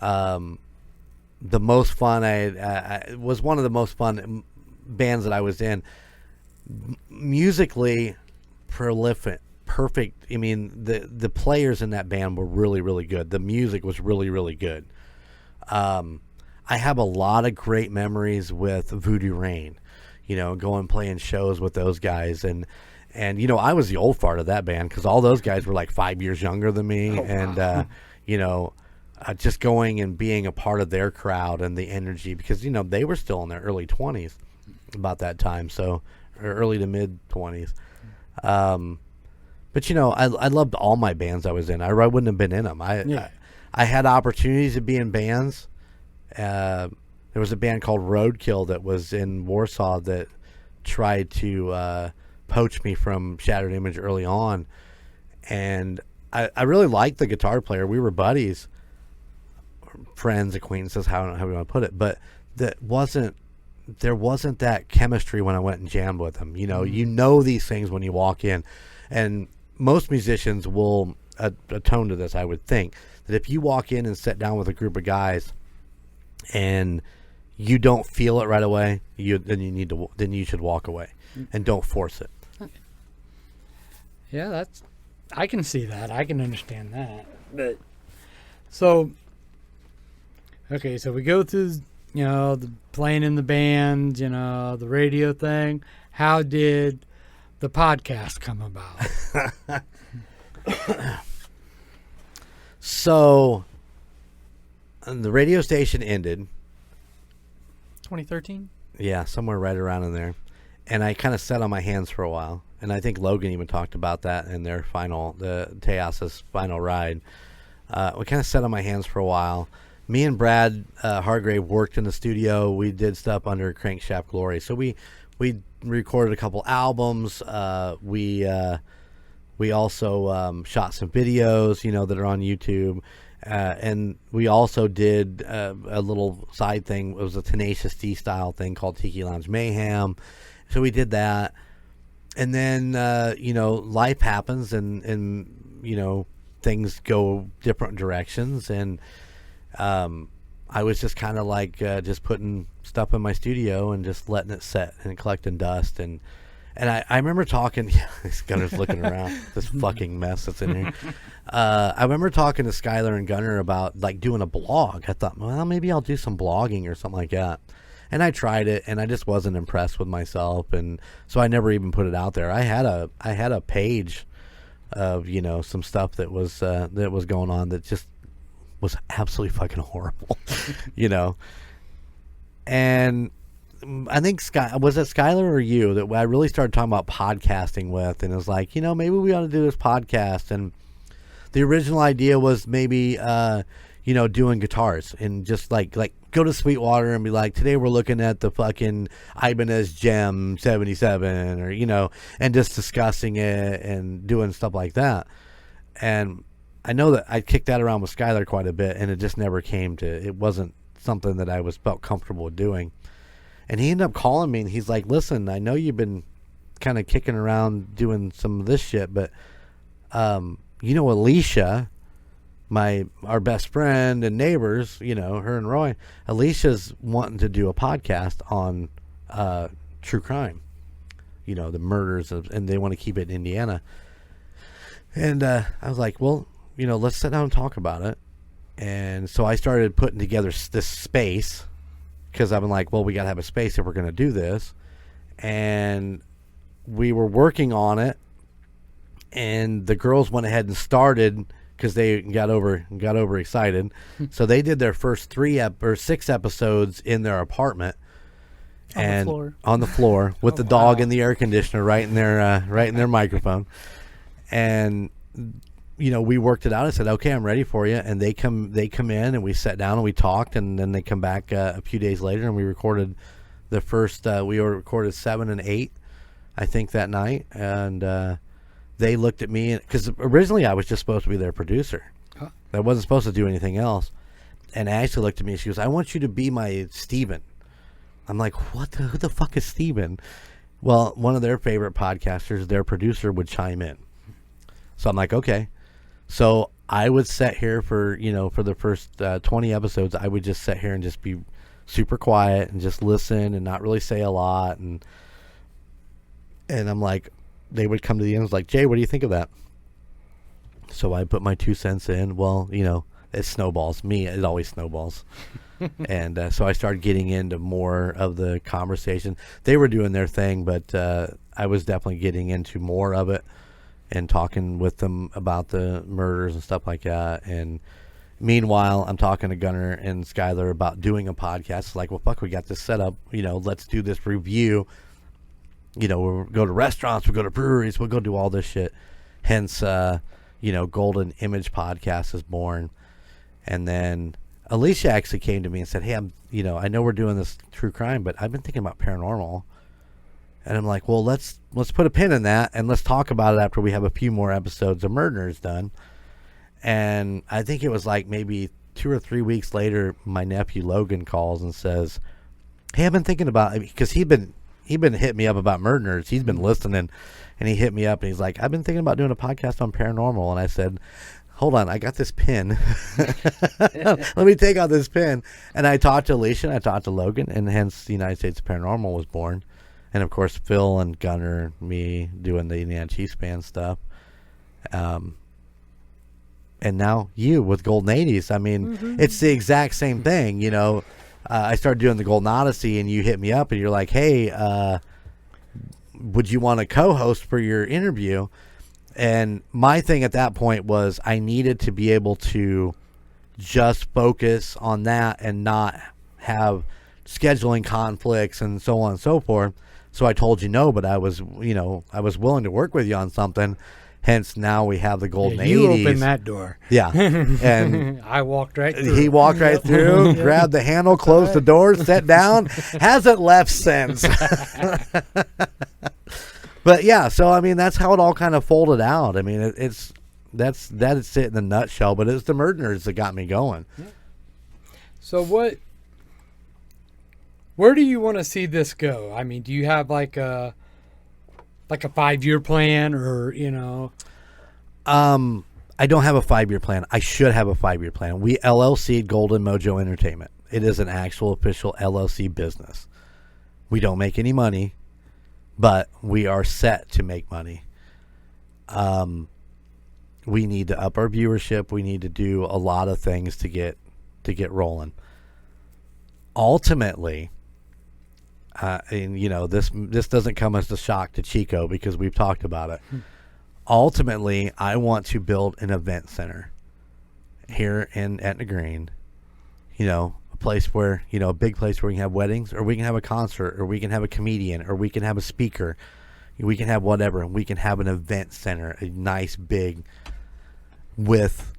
the most fun. I was one of the most fun bands that I was in. Musically prolific, perfect. I mean, the players in that band were really, really good. The music was really, really good. I have a lot of great memories with Voodoo Rain, going playing shows with those guys. And I was the old fart of that band because all those guys were like 5 years younger than me. Just going and being a part of their crowd and the energy because, they were still in their early 20s about that time. So, or early to mid 20s. But I loved all my bands I was in. I wouldn't have been in them. I had opportunities to be in bands. There was a band called Roadkill that was in Warsaw that tried to poach me from Shattered Image early on, and I really liked the guitar player. We were buddies, friends, acquaintances, how we want to put it, but there wasn't that chemistry when I went and jammed with them. These things when you walk in, and most musicians will atone to this. I would think that if you walk in and sit down with a group of guys and you don't feel it right away, then you should walk away and don't force it. Yeah, I can see that. I can understand that. But so we go through, the playing in the band, the radio thing. How did the podcast come about? So, the radio station ended. 2013? Yeah, somewhere right around in there. And I kind of sat on my hands for a while. And I think Logan even talked about that in their the Teos's final ride. We kind of sat on my hands for a while. Me and Brad Hargrave worked in the studio. We did stuff under Crankshaft Glory. So we recorded a couple albums. We also shot some videos, that are on YouTube. And we also did a little side thing. It was a Tenacious D style thing called Tiki Lounge Mayhem. So we did that. And then, life happens and things go different directions. And I was just kind of like just putting stuff in my studio and just letting it set and collecting dust. And I remember talking, this Gunner's looking around, this fucking mess that's in here. I remember talking to Skyler and Gunner about like doing a blog. I thought, well, maybe I'll do some blogging or something like that. And I tried it, and I just wasn't impressed with myself, and so I never even put it out there. I had a page of, you know, some stuff that was going on that just was absolutely fucking horrible, you know. And I think was it Skyler or you that I really started talking about podcasting with, and it was like, you know, maybe we ought to do this podcast. And the original idea was maybe you know, doing guitars and just like go to Sweetwater and be like, today we're looking at the fucking Ibanez Gem 77, or, you know, and just discussing it and doing stuff like that. And I know that I kicked that around with Skyler quite a bit, and it just never came to, it wasn't something that I felt comfortable with doing. And he ended up calling me, and he's like, listen, I know you've been kind of kicking around doing some of this shit, but you know, Alicia, our best friend and neighbors, you know, her and Roy, Alicia's wanting to do a podcast on true crime, you know, the murders and they want to keep it in Indiana. And I was like, well, you know, let's sit down and talk about it. And so I started putting together this space, because I've been like, well, we got to have a space if we're going to do this. And we were working on it, and the girls went ahead and started, because they got overexcited. So they did their first 6 episodes in their apartment, on the floor with the dog and the air conditioner right in their microphone. And you know, we worked it out. I said, okay, I'm ready for you. And they come in, and we sat down and we talked, and then they come back a few days later, and we recorded the first. We recorded 7 and 8, I think, that night. And they looked at me, because originally I was just supposed to be their producer. Huh. I wasn't supposed to do anything else. And Ashley looked at me, and she goes, I want you to be my Steven. I'm like, who the fuck is Steven? Well, one of their favorite podcasters, their producer, would chime in. So I'm like, okay. So I would sit here for the first 20 episodes, I would just sit here and just be super quiet and just listen and not really say a lot. And I'm like, they would come to the end, was like, Jay, what do you think of that? So I put my 2 cents in. Well, you know, it snowballs. It always snowballs. And so I started getting into more of the conversation. They were doing their thing, but I was definitely getting into more of it and talking with them about the murders and stuff like that. And meanwhile, I'm talking to Gunner and Skyler about doing a podcast. It's like, well, fuck, we got this set up. You know, let's do this review. You know, we'll go to restaurants, we'll go to breweries, we'll go do all this shit. Hence, you know, Golden Image Podcast is born. And then Alicia actually came to me and said, hey, I know we're doing this true crime, but I've been thinking about paranormal. And I'm like, well, let's put a pin in that, and let's talk about it after we have a few more episodes of MurdNerds done. And I think it was like maybe 2 or 3 weeks later, my nephew Logan calls and says, hey, I've been thinking about it, because he'd been hitting me up about MurdNerds. He's been listening, and he hit me up, and he's like, I've been thinking about doing a podcast on paranormal. And I said, hold on, I got this pin. Let me take out this pin. And I talked to Alicia, and I talked to Logan, and hence the United States Paranormal was born. And of course, Phil and Gunner, me doing the Indiana Chiefs band stuff. And now you with Golden 80s. I mean, it's the exact same thing, you know. I started doing the Golden Odyssey, and you hit me up, and you're like, hey, would you want to co-host for your interview? And my thing at that point was I needed to be able to just focus on that and not have scheduling conflicts and so on and so forth. So I told you no, but I was willing to work with you on something. Hence, now we have the Golden 80s. You opened that door. Yeah. And I walked right through. he walked right through, grabbed the handle, closed the door, sat down. Hasn't left since. But yeah, so I mean, that's how it all kind of folded out. I mean, that's it in a nutshell. But it's the MurdNerds that got me going. So where do you want to see this go? I mean, do you have like a 5-year plan, or, you know? I don't have a 5-year plan. I should have a 5-year plan. We LLC'd Golden Mojo Entertainment. It is an actual official LLC business. We don't make any money, but we are set to make money. We need to up our viewership. We need to do a lot of things to get rolling. Ultimately, and this doesn't come as a shock to Chico because we've talked about it. Ultimately, I want to build an event center here in Etna Green. A place where, a big place where we can have weddings, or we can have a concert, or we can have a comedian, or we can have a speaker. We can have whatever, and we can have an event center, a nice big, with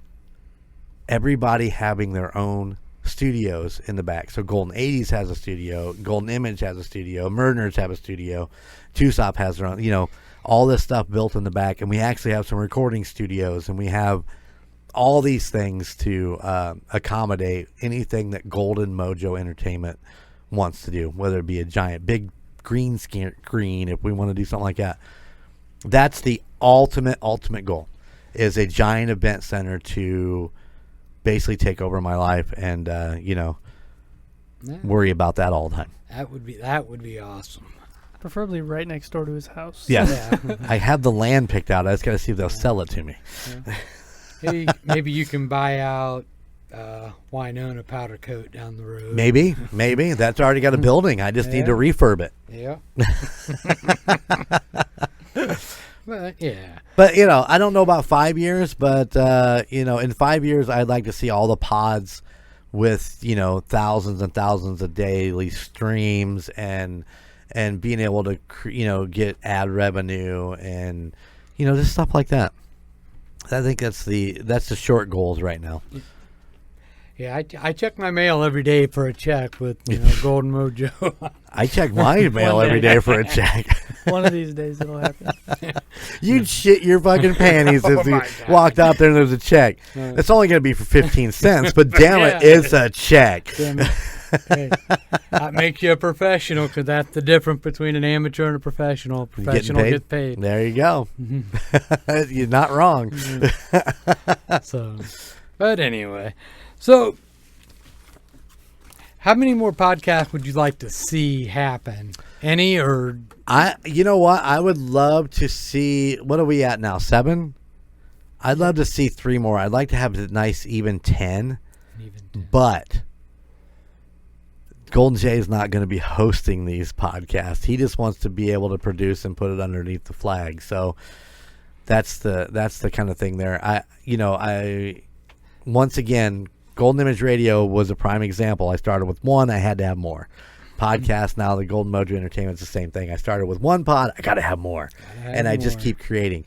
everybody having their own studios in the back. So Golden 80s has a studio, Golden Image has a studio, MurdNerds have a studio, Tusop has their own, all this stuff built in the back, and we actually have some recording studios, and we have all these things to accommodate anything that Golden Mojo Entertainment wants to do, whether it be a giant big green screen, if we want to do something like that. That's the ultimate goal, is a giant event center to basically take over my life and worry about that all the time. That would be awesome. Preferably right next door to his house. Yeah. I have the land picked out. I just got to see if they'll sell it to me. Yeah. Maybe you can buy out Winona Powder Coat down the road. Maybe. That's already got a building. I just need to refurb it. Yeah. But yeah. But I don't know about 5 years, but in 5 years I'd like to see all the pods with thousands and thousands of daily streams and being able to get ad revenue and just stuff like that. I think that's the short goals right now. Yeah, I check my mail every day for a check with Golden Mojo. I check my mail every day for a check. One of these days it'll happen. You'd shit your fucking panties if you walked out there and there's a check. It's only going to be for 15 cents, but damn it, it's a check. Damn it. Hey, that makes you a professional, because that's the difference between an amateur and a professional. Professional gets paid. There you go. You're not wrong. But anyway, so how many more podcasts would you like to see happen? Any or you know what? I would love to see. What are we at now? 7? I'd love to see 3 more. I'd like to have a nice even 10. But Golden Jay is not going to be hosting these podcasts. He just wants to be able to produce and put it underneath the flag. So that's the kind of thing there. I once again, Golden Image Radio was a prime example. I started with 1. I had to have more. Podcast now, the Golden Mojo Entertainment is the same thing. I started with 1 pod. I got to have more. I just keep creating.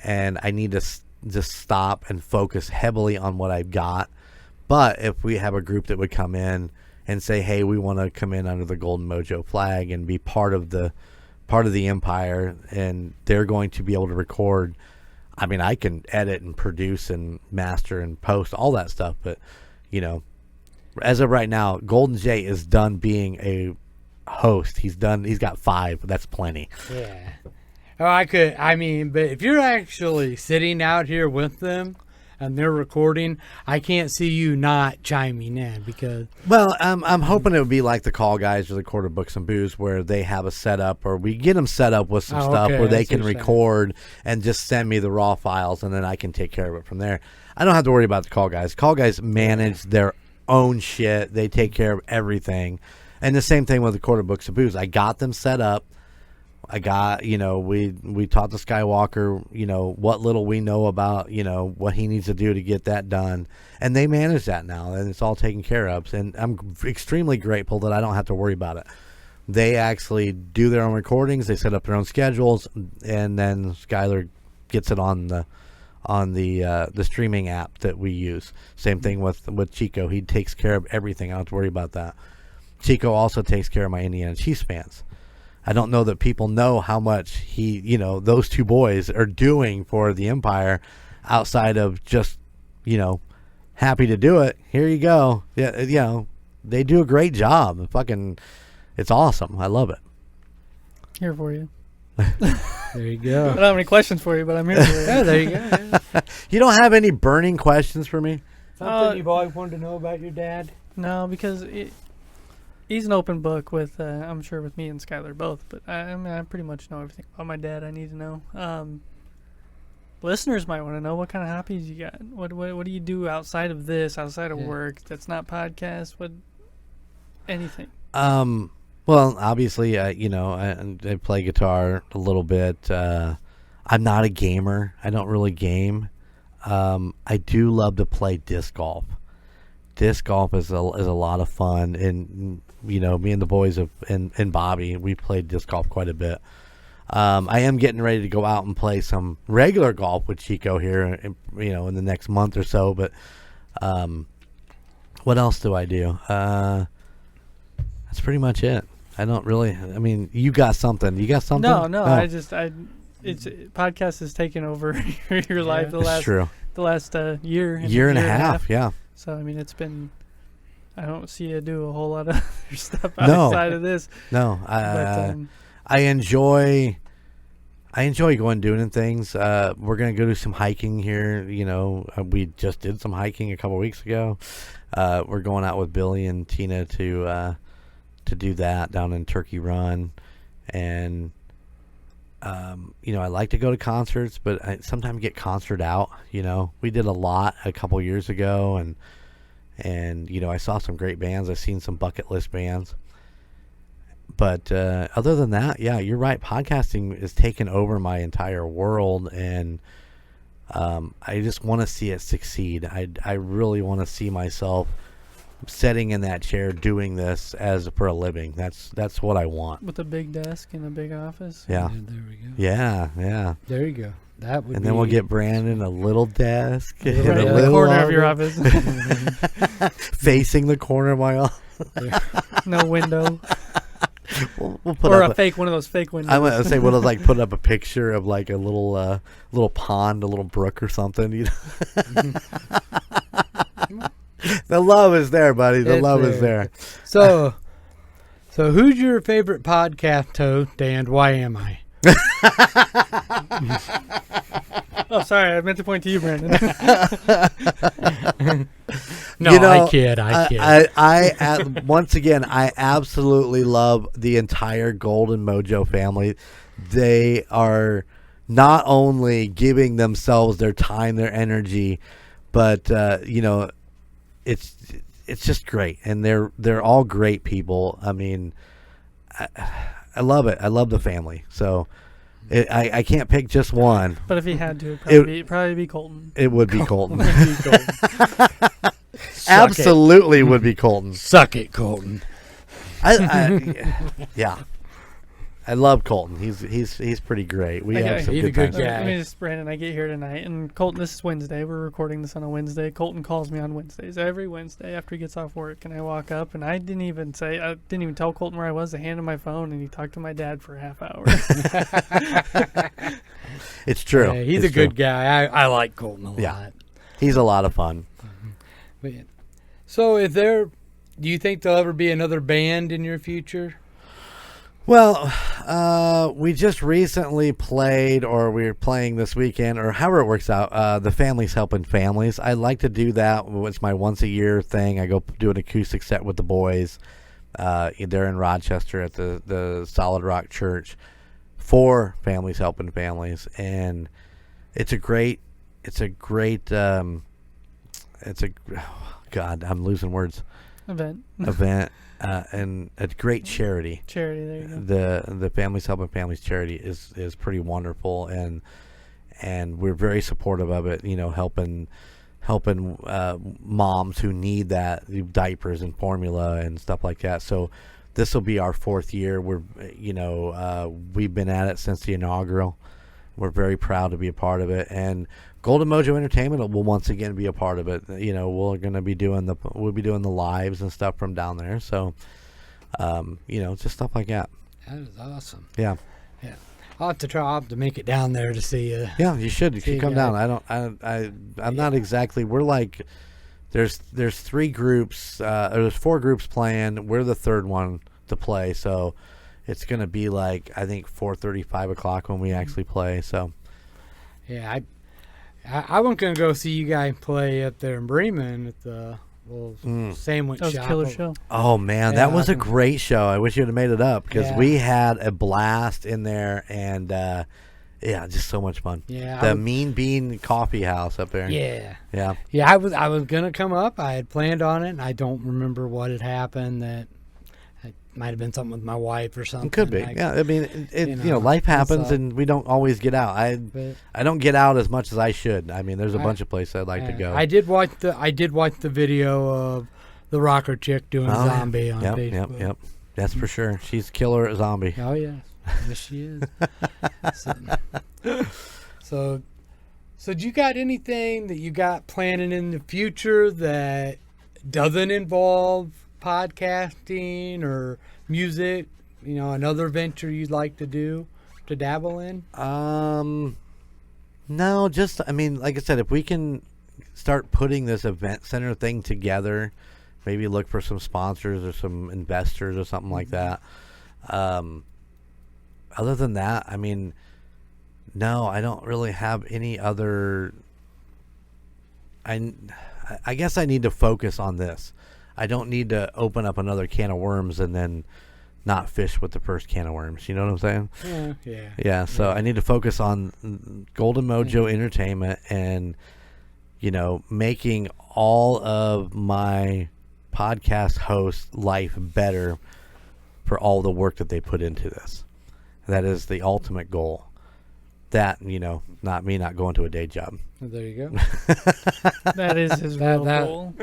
And I need to just stop and focus heavily on what I've got. But if we have a group that would come in and say, hey, we want to come in under the Golden Mojo flag and be part of the empire, and they're going to be able to record. I mean, I can edit and produce and master and post all that stuff, but as of right now, Golden Jay is done being a host. He's got 5. That's plenty. Yeah. But if you're actually sitting out here with them and they're recording, I can't see you not chiming in because. Well, I'm hoping it would be like the Call Guys or the Quarter Books and Booze, where they have a setup, or we get them set up with some stuff where they can record and just send me the raw files, and then I can take care of it from there. I don't have to worry about the Call Guys. Call Guys manage their own shit. They take care of everything, and the same thing with the Quarter Books and Booze. I got them set up. I got, we taught the Skywalker, what little we know about, what he needs to do to get that done. And they manage that now, and it's all taken care of. And I'm extremely grateful that I don't have to worry about it. They actually do their own recordings. They set up their own schedules, and then Skyler gets it on the streaming app that we use. Same thing with Chico. He takes care of everything. I don't have to worry about that. Chico also takes care of my Indiana Chiefs fans. I don't know that people know how much those 2 boys are doing for the Empire outside of just, happy to do it. Here you go. Yeah, they do a great job. It's awesome. I love it. Here for you. There you go. I don't have any questions for you, but I'm here for you. Yeah, there you go. Yeah. You don't have any burning questions for me? Something you've always wanted to know about your dad? No, because he's an open book with, I'm sure, with me and Skyler both. But I mean, I pretty much know everything about my dad I need to know. Listeners might want to know what kind of hobbies you got. What do you do outside of this, outside of work? That's not podcast. What anything? Well, obviously, I play guitar a little bit. I'm not a gamer. I don't really game. I do love to play disc golf. Disc golf is a lot of fun, and me and the boys and Bobby, we played disc golf quite a bit. I am getting ready to go out and play some regular golf with Chico here, in the next month or so. But what else do I do? That's pretty much it. I don't really. I mean, you got something? You got something? No. It's podcast has taken over your life That's true. the last year and a half. Yeah. So I mean, it's been. I don't see you do a whole lot of other stuff outside of this. No, I enjoy going doing things. We're gonna go do some hiking here. We just did some hiking a couple weeks ago. We're going out with Billy and Tina to do that down in Turkey Run, and I like to go to concerts, but I sometimes get concert out. We did a lot a couple years ago, and I saw some great bands. I've seen some bucket list bands. But other than that, yeah, you're right. Podcasting is taking over my entire world, and I just want to see it succeed. I really want to see myself sitting in that chair doing this for a living. That's what I want. With a big desk and a big office. Yeah. There we go. Yeah. There you go. That would. And then we'll get Brandon a little desk Right in in a the little corner of your office. facing the corner of my office. No window. We'll put Or up a fake, one of those fake windows. I would say we'll put up a picture of like a little pond, a little brook or something. The love is there, buddy. The love is there. So who's your favorite podcast host, and why am I? Oh, sorry. I meant to point to you, Brandon. No, I kid. I once again, I absolutely love the entire Golden Mojo family. They are not only giving themselves their time, their energy, but it's just great, and they're all great people. I mean, I love it. I love the family. So I can't pick just one. But if he had to, it'd probably be Colton. It would be Colton. Absolutely would be Colton. Suck it, Colton. Yeah. I love Colton. He's pretty great. We have some he's good a good times. guy. Let me just, Brandon, I get here tonight, and Colton, this is Wednesday. We're recording this on a Wednesday. Colton calls me on Wednesdays, every Wednesday after he gets off work, and I walk up, and I didn't even tell Colton where I was. I handed him my phone, and he talked to my dad for a half hour. It's true. Yeah, he's It's a good true. guy. I like Colton a lot. Yeah. He's a lot of fun. But, so do you think there'll ever be another band in your future? Well, we just recently played, or we're playing this weekend, or however it works out, the Families Helping Families. I like to do that. It's my once-a-year thing. I go do an acoustic set with the boys. They're in Rochester at the Solid Rock Church for Families Helping Families. And it's a great, God, I'm losing words. Event. And a great charity. Charity, there you go. The Families Helping Families charity is pretty wonderful, and we're very supportive of it. Helping moms who need that, diapers and formula and stuff like that. So this will be our 4th year. We've been at it since the inaugural. We're very proud to be a part of it, and Golden Mojo Entertainment will once again be a part of it. We'll be doing the lives and stuff from down there. So, just stuff like that. That is awesome. Yeah. Yeah. I'll have to make it down there to see you. Yeah, you should. You See should come you down. I'm not exactly. We're like, there's 3 groups. There's 4 groups playing. We're the 3rd one to play. So, it's gonna be like, I think 4:30, 5 o'clock when we actually play. So, yeah, I wasn't gonna go see you guys play up there in Bremen at the little sandwich That was shop. a killer show. Oh man, that Yeah, was I a think- great show. I wish you would have made it up because Yeah. we had a blast in there, and yeah, just so much fun. Yeah, The Mean Bean Coffee House up there. Yeah. Yeah. Yeah, I was gonna come up. I had planned on it, and I don't remember what had happened. That it might have been something with my wife or something. It could be. Like, Yeah, I mean, you know, life happens, it's, and we don't always get out. but I don't get out as much as I should. I mean, there's a bunch of places I'd like to go. I did watch the video of the rocker chick doing Oh, yeah. zombie on Yep, Facebook. yep. That's for sure. She's killer at zombie. Oh yes, yes she is. So do you got anything that you got planning in the future that doesn't involve podcasting or music? You know, another venture you'd like to do, to dabble in? No, just I mean, like I said, if we can start putting this event center thing together, maybe look for some sponsors or some investors or something like that. Other than that, I mean, no, I don't really have any other. I guess I need to focus on this. I don't need to open up another can of worms and then not fish with the first can of worms. You know what I'm saying? Yeah. Yeah, so I need to focus on Golden Mojo Entertainment and, making all of my podcast host life better for all the work that they put into this. That is the ultimate goal. That, not me not going to a day job. There you go. That is his real goal.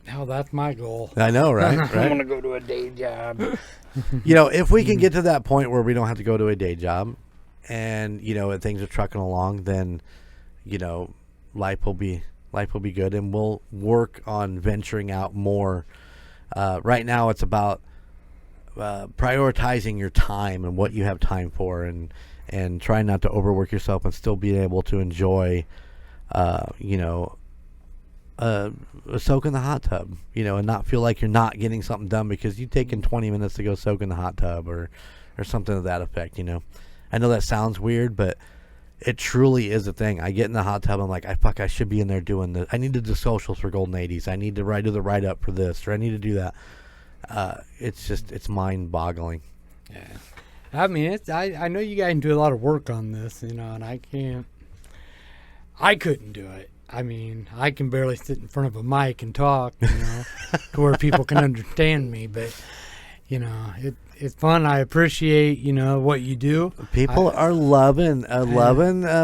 Now that's my goal. I know, right? I'm Right? gonna go to a day job. If we can get to that point where we don't have to go to a day job and, and things are trucking along, then, life will be good, and we'll work on venturing out more. Right now it's about prioritizing your time and what you have time for, and trying not to overwork yourself and still being able to enjoy, a soak in the hot tub, and not feel like you're not getting something done because you've taken 20 minutes to go soak in the hot tub or something to that effect, I know that sounds weird, but it truly is a thing. I get in the hot tub, I'm like, I should be in there doing this. I need to do socials for Golden 80s. I need to do the write-up for this, or I need to do that. It's mind-boggling. Yeah. I mean, I know you guys do a lot of work on this, and I couldn't do it. I mean, I can barely sit in front of a mic and talk, to where people can understand me. But, it's fun. I appreciate, what you do. People are loving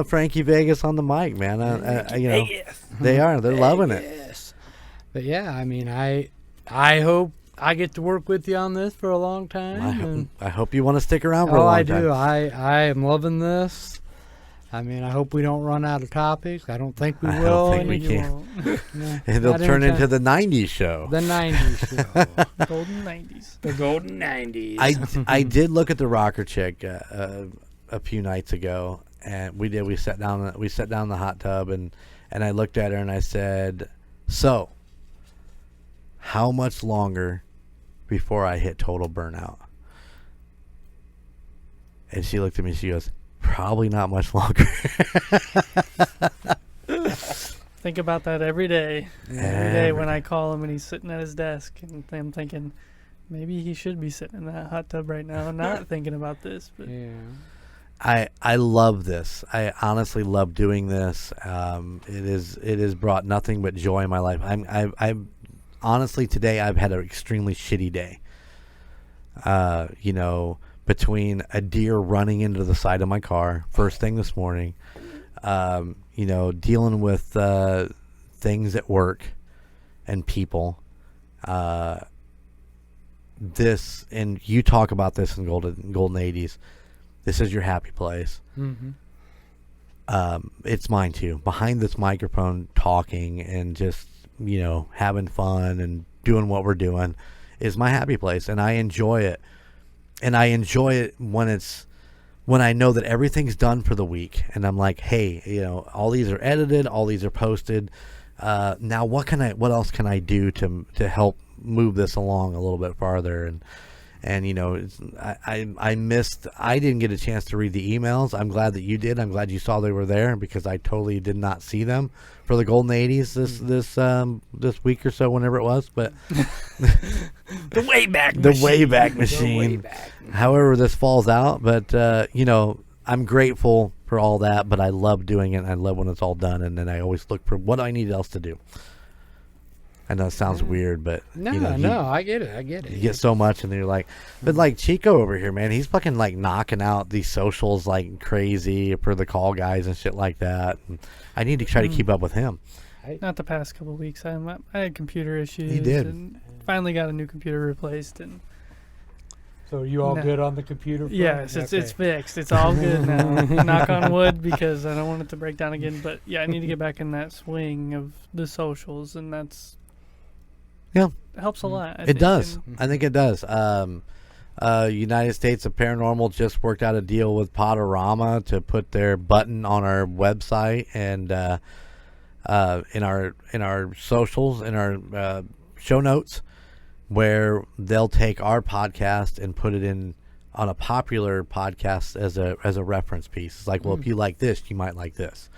Frankie Vegas on the mic, man. They are. They're loving it. Yes. But yeah, I mean, I hope I get to work with you on this for a long time. I hope you want to stick around for a long I time. do. I am loving this. I mean, I hope we don't run out of topics. I don't think we I will. don't think we You can. won't. No, And they'll not turn anytime. into the 90s show. The 90s show. Golden 90s. The golden 90s. I did look at the rocker chick a few nights ago, and we sat down in the hot tub, and I looked at her and I said, "So, how much longer before I hit total burnout?" And she looked at me. She goes, "Probably not much longer." Think about that every day. Every day when I call him and he's sitting at his desk, and I'm thinking, maybe he should be sitting in that hot tub right now, not thinking about this. But Yeah. I love this. I honestly love doing this. It has brought nothing but joy in my life. I'm honestly, today I've had an extremely shitty day. Between a deer running into the side of my car first thing this morning, dealing with things at work and people. This, and you talk about this in Golden 80s. This is your happy place. Mm-hmm. It's mine too. Behind this microphone, talking and just having fun and doing what we're doing is my happy place, and I enjoy it. And I enjoy it when I know that everything's done for the week, and I'm like, hey, all these are edited, all these are posted. Now what else can I do to help move this along a little bit farther? And I missed. I didn't get a chance to read the emails. I'm glad that you did. I'm glad you saw they were there because I totally did not see them for the Golden 80s this week or so, whenever it was. But The Wayback the Machine. Wayback Machine. However, this falls out, but I'm grateful for all that. But I love doing it. And I love when it's all done, and then I always look for what I need else to do. I know it sounds weird, but No, I get it. you get so much, and then you're like, but like Chico over here, man, he's fucking like knocking out these socials like crazy for the call guys and shit like that. And I need to try to keep up with him. Not the past couple of weeks. I had computer issues. He did. And finally got a new computer replaced. And So are you all No. good on the computer? Front? yes, it's Okay. fixed. It's all good now. Knock on wood, because I don't want it to break down again. But yeah, I need to get back in that swing of the socials, and that's Yeah, helps a lot. I it think, does. and- I think it does. United States of Paranormal just worked out a deal with Potterama to put their button on our website and in our socials, in our show notes, where they'll take our podcast and put it in on a popular podcast as a reference piece. It's like, well, if you like this, you might like this.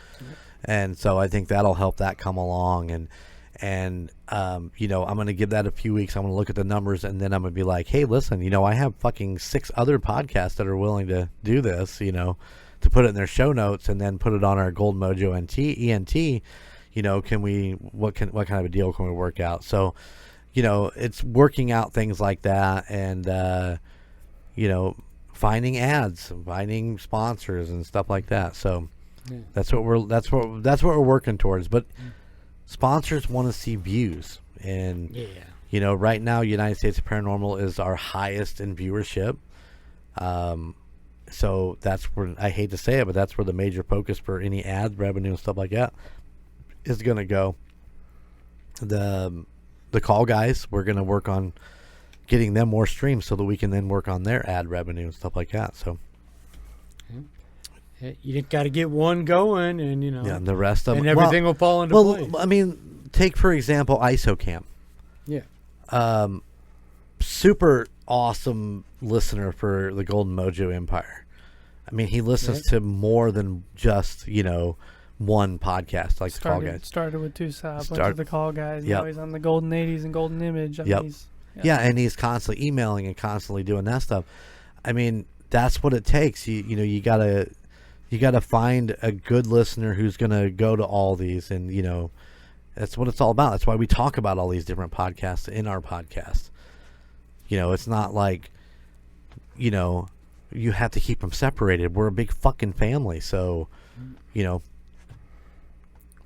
And so I think that'll help that come along. And I'm going to give that a few weeks. I'm going to look at the numbers, and then I'm going to be like, hey, listen, I have fucking 6 other podcasts that are willing to do this, to put it in their show notes and then put it on our Golden Mojo ENT. What kind of a deal can we work out? So, it's working out things like that, and, finding ads, finding sponsors and stuff like that. So that's what we're working towards. But sponsors want to see views, and right now United States of Paranormal is our highest in viewership. So that's where, I hate to say it, but that's where the major focus for any ad revenue and stuff like that is going to go. The call guys, we're going to work on getting them more streams so that we can then work on their ad revenue and stuff like that. So You just got to get one going, and yeah, and the rest of and them, everything will fall into place. I mean, take for example ISOCAM. Yeah. Super awesome listener for the Golden Mojo Empire. I mean, he listens to more than just one podcast like the Call Guys. Started with Tucson, went to the Call Guys. Yep. Now he's on the Golden 80s and Golden Image. I mean, he's, Yeah, and he's constantly emailing and constantly doing that stuff. I mean, that's what it takes. You gotta find a good listener who's gonna go to all these, and that's what it's all about. That's why we talk about all these different podcasts in our podcast. It's not like you have to keep them separated. We're a big fucking family, so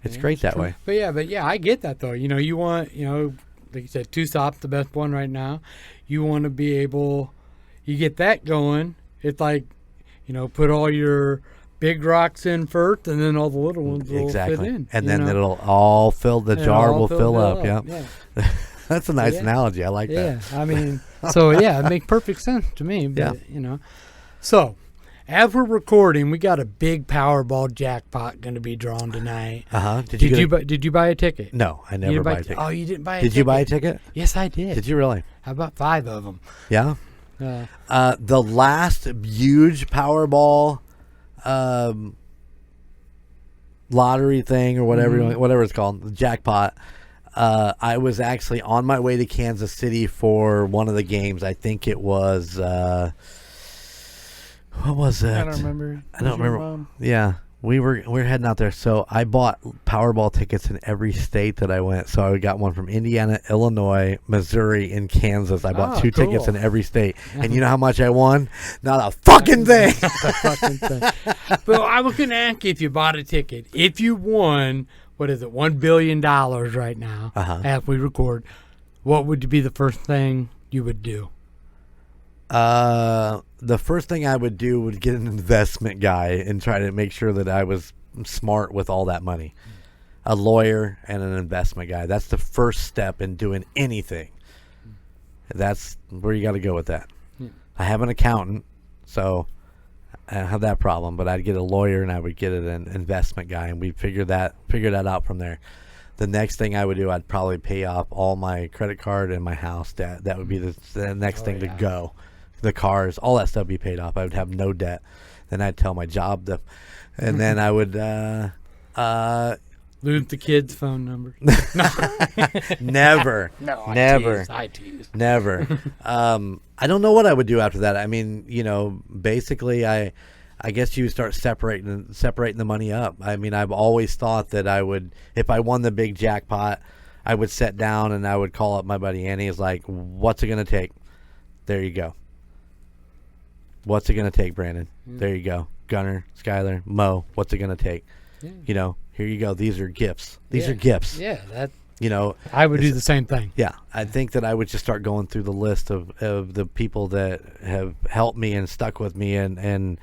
it's great that way. But yeah, I get that though. You want, like you said, Tucson's the best one right now. You want to be able, you get that going. It's like, put all your big rocks in first, and then all the little ones will fit in. And then it'll all fill. The jar will fill up. Yeah, Yeah. that's a nice analogy. I like that. Yeah, I mean, so yeah, it makes perfect sense to me. But, So, as we're recording, we got a big Powerball jackpot going to be drawn tonight. Did you buy a ticket? No, I never buy a ticket. Oh, you didn't buy a ticket? Did you buy a ticket? Yes, I did. Did you really? How about 5 of them? Yeah. The last huge Powerball lottery thing or whatever it's called, the jackpot. I was actually on my way to Kansas City for one of the games. I think it was what was it? I don't remember. I don't remember. Yeah, we were heading out there. So I bought Powerball tickets in every state that I went. So I got one from Indiana, Illinois, Missouri, and Kansas. I bought 2 tickets in every state. And you know how much I won? Not a fucking thing. But I was going to ask you if you bought a ticket. If you won, what is it, $1 billion right now, as we record, what would be the first thing you would do? The first thing I would do would get an investment guy and try to make sure that I was smart with all that money. A lawyer and an investment guy. That's the first step in doing anything. That's where you got to go with that. I have an accountant, so I don't have that problem, but I'd get a lawyer and I would get an investment guy, and we'd figure that out from there. the next thing I would do, I'd probably pay off all my credit card and my house debt. That would be the next thing to go. The cars, all that stuff would be paid off. I would have no debt. Then I'd tell my job to, and then I would lose the kids' phone numbers. never, never, I tease. never. I don't know what I would do after that. I mean, basically, I guess you start separating the money up. I mean, I've always thought that I would, if I won the big jackpot, I would sit down and I would call up my buddy Annie. It's like, what's it gonna take? There you go. What's it gonna take, Brandon? There you go. Gunner, Skyler, Mo. What's it gonna take? Yeah. Here you go. These are gifts. These are gifts. Yeah, that. I would do the same thing. Yeah, I think that I would just start going through the list of the people that have helped me and stuck with me and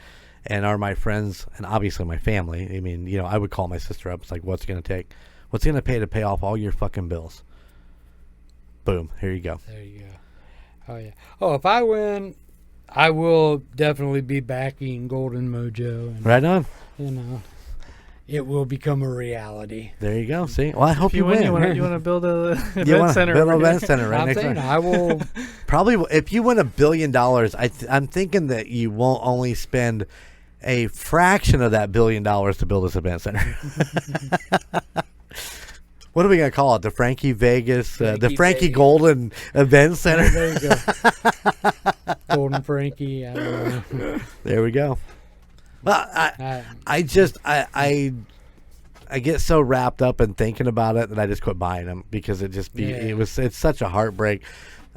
are my friends and obviously my family. I mean, I would call my sister up. It's like, what's it going to take? What's it going to pay off all your fucking bills? Boom. Here you go. There you go. Oh, yeah. Oh, if I win, I will definitely be backing Golden Mojo. And, Right on. It will become a reality. There you go. See? Well, I hope you win. You want to build a event center. Build an over here? event center right I'm next saying door. I will. Probably, if you win $1 billion, I'm thinking that you won't only spend a fraction of that $1 billion to build this event center. What are we going to call it? The Frankie Vegas, the Frankie Vegas. Golden Event Center? There you go. Golden Frankie. I don't know. There we go. Well, I get so wrapped up in thinking about it that I just quit buying them because it's such a heartbreak.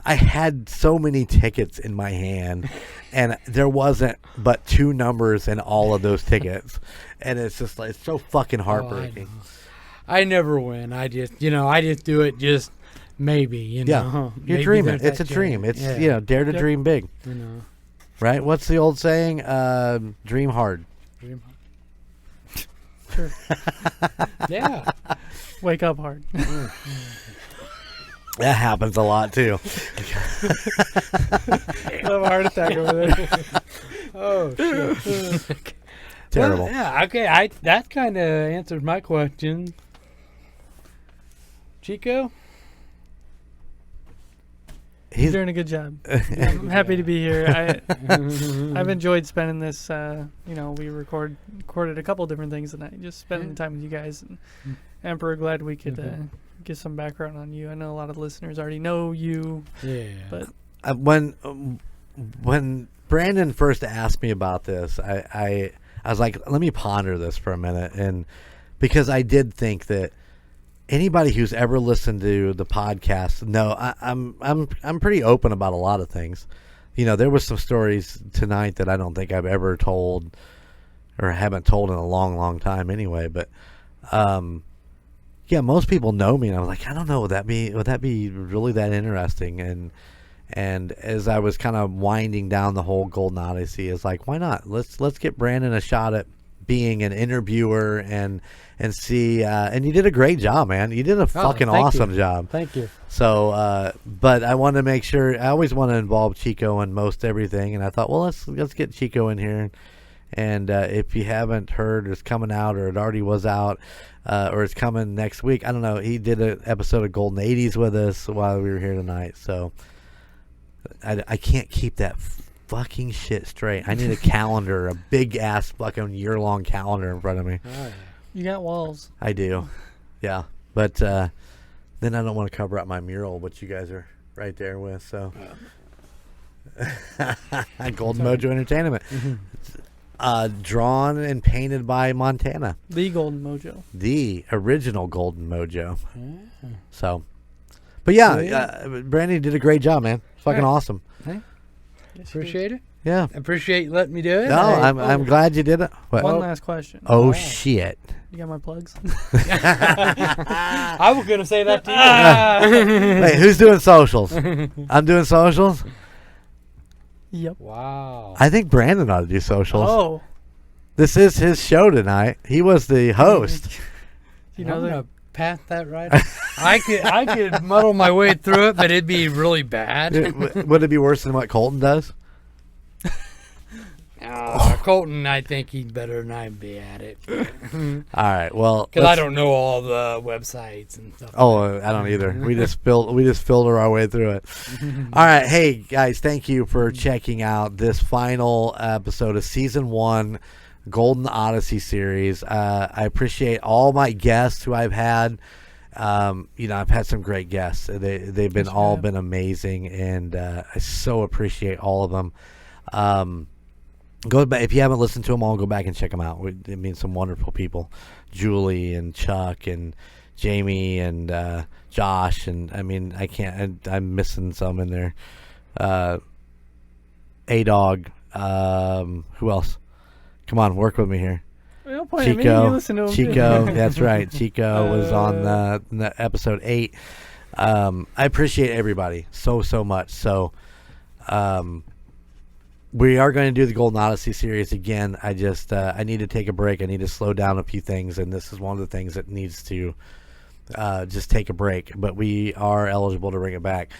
I had so many tickets in my hand, and there wasn't but 2 numbers in all of those tickets, and it's just like it's so fucking heartbreaking. I never win. I just do it just maybe. Yeah, you're Maybe dreaming. there's It's that a dream. chance. It's dare to dream big. Right? What's the old saying? Dream hard. Sure. Yeah. Wake up hard. That happens a lot too. I have a heart attack over there. Oh shit. Terrible. Well, yeah. Okay. That kind of answered my question. Chico. He's doing a good job. I'm happy to be here. I've enjoyed spending this. We recorded a couple different things tonight. Just spending time with you guys. And Emperor, glad we could get some background on you. I know a lot of listeners already know you. Yeah. But when Brandon first asked me about this, I was like, let me ponder this for a minute, and because I did think that. Anybody who's ever listened to the podcast, I'm pretty open about a lot of things. There was some stories tonight that I don't think I've ever told, or haven't told in a long, long time anyway. But most people know me, and I was like, I don't know, would that be really that interesting? And as I was kind of winding down the whole Golden Odyssey, it's like, why not? Let's get Brandon a shot at being an interviewer and see and you did a great job, man. You did a fucking awesome job. Thank you. So but I want to make sure, I always want to involve Chico in most everything, and I thought, well, let's get Chico in here, and if you haven't heard, it's coming out, or it already was out, or it's coming next week, I don't know, he did an episode of Golden 80s with us while we were here tonight. So I can't keep that fucking shit straight. I need a calendar, a big ass fucking year-long calendar in front of me. Oh, yeah. you got walls. I do, yeah. But then I don't want to cover up my mural, which you guys are right there with. So, Golden Mojo Entertainment, drawn and painted by Montana, The Golden Mojo. the original Golden Mojo. Yeah. So, but yeah, Brandy did a great job, man. Fucking awesome. Appreciate it. Yeah. Appreciate you letting me do it. No, I'm glad you did it. What? One last question. Oh shit. You got my plugs? I was gonna say that to you. Wait, who's doing socials? I'm doing socials. Yep. Wow. I think Brandon ought to do socials. Oh. This is his show tonight. He was the host. You know I'm that. gonna pass that right. I could muddle my way through it, but it'd be really bad. Would it be worse than what Colton does? Oh, Colton, I think he'd better than I'd be at it. All right. Well, Because I don't know all the websites and stuff. Oh, I don't either. We just filter our way through it. All right, hey guys, thank you for checking out this final episode of season 1, Golden Odyssey series. I appreciate all my guests who I've had. I've had some great guests. They've been all been amazing, and I so appreciate all of them. Go back if you haven't listened to them all. Go back and check them out. I mean, some wonderful people, Julie and Chuck and Jamie and Josh, and I mean, I'm missing some in there. A-Dog. Who else? Come on, work with me here. Don't point at me, you listen to him. Chico, that's right. Chico was on the episode 8. I appreciate everybody so much. So, we are going to do the Golden Odyssey series again. I just I need to take a break. I need to slow down a few things, and this is one of the things that needs to just take a break. But we are eligible to bring it back.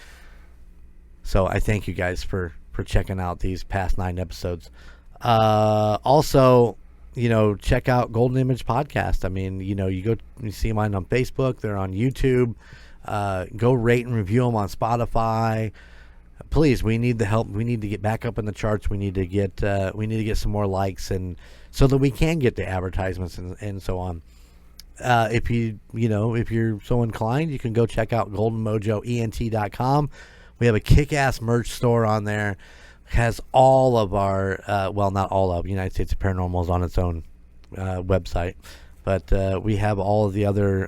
So I thank you guys for checking out these past 9 episodes. Also, check out Golden Image Podcast. I mean, you see mine on Facebook. They're on YouTube. Go rate and review them on Spotify. Please, we need the help. We need to get back up in the charts. We need to get some more likes, and so that we can get the advertisements and so on. If you're so inclined, you can go check out goldenmojoent.com. We have a kick-ass merch store on there. Has all of our not all of United States of Paranormal is on its own website, but we have all of the other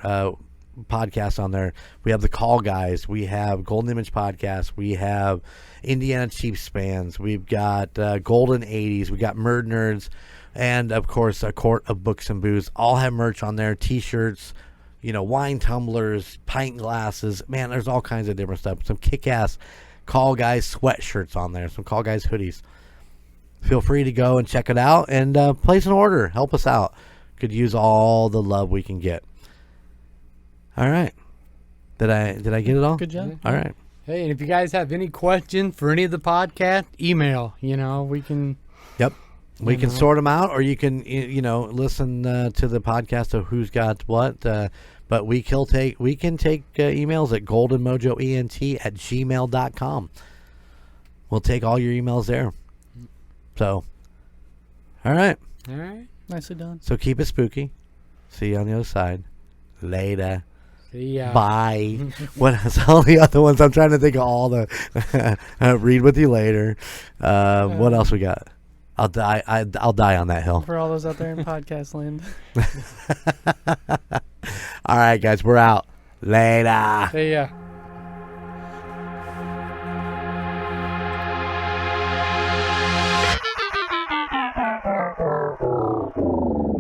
podcasts on there. We have the Call Guys, we have Golden Image Podcast, we have Indiana Chiefs Fans, we've got Golden 80s, we got MurdNerds, and of course A Court of Books and Booze. All have merch on there, t-shirts, wine tumblers, pint glasses. Man, there's all kinds of different stuff. Some kick-ass Call Guys sweatshirts on there, some Call Guys hoodies. Feel free to go and check it out and place an order. Help us out. Could use all the love we can get. All right. Did I get it all? Good job. All right. Hey, and if you guys have any questions for any of the podcast, email. We can. Yep. We can sort them out, or you can listen to the podcast of who's got what. But we can take emails at goldenmojoent@gmail.com. We'll take all your emails there. So, all right. All right. Nicely done. So keep it spooky. See you on the other side. Later. See ya. Bye. What else? All the other ones. I'm trying to think of all the. Read with you later. What else we got? I'll die. I'll die on that hill. For all those out there in podcast land. All right, guys. We're out. Later. See ya.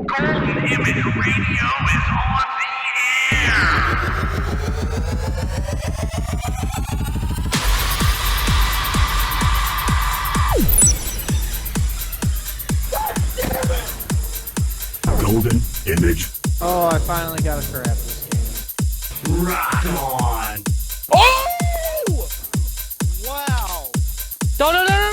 Golden Image Radio is on the air. Golden Image. Oh, I finally got to craft this game. Rock on. Oh! Wow. No.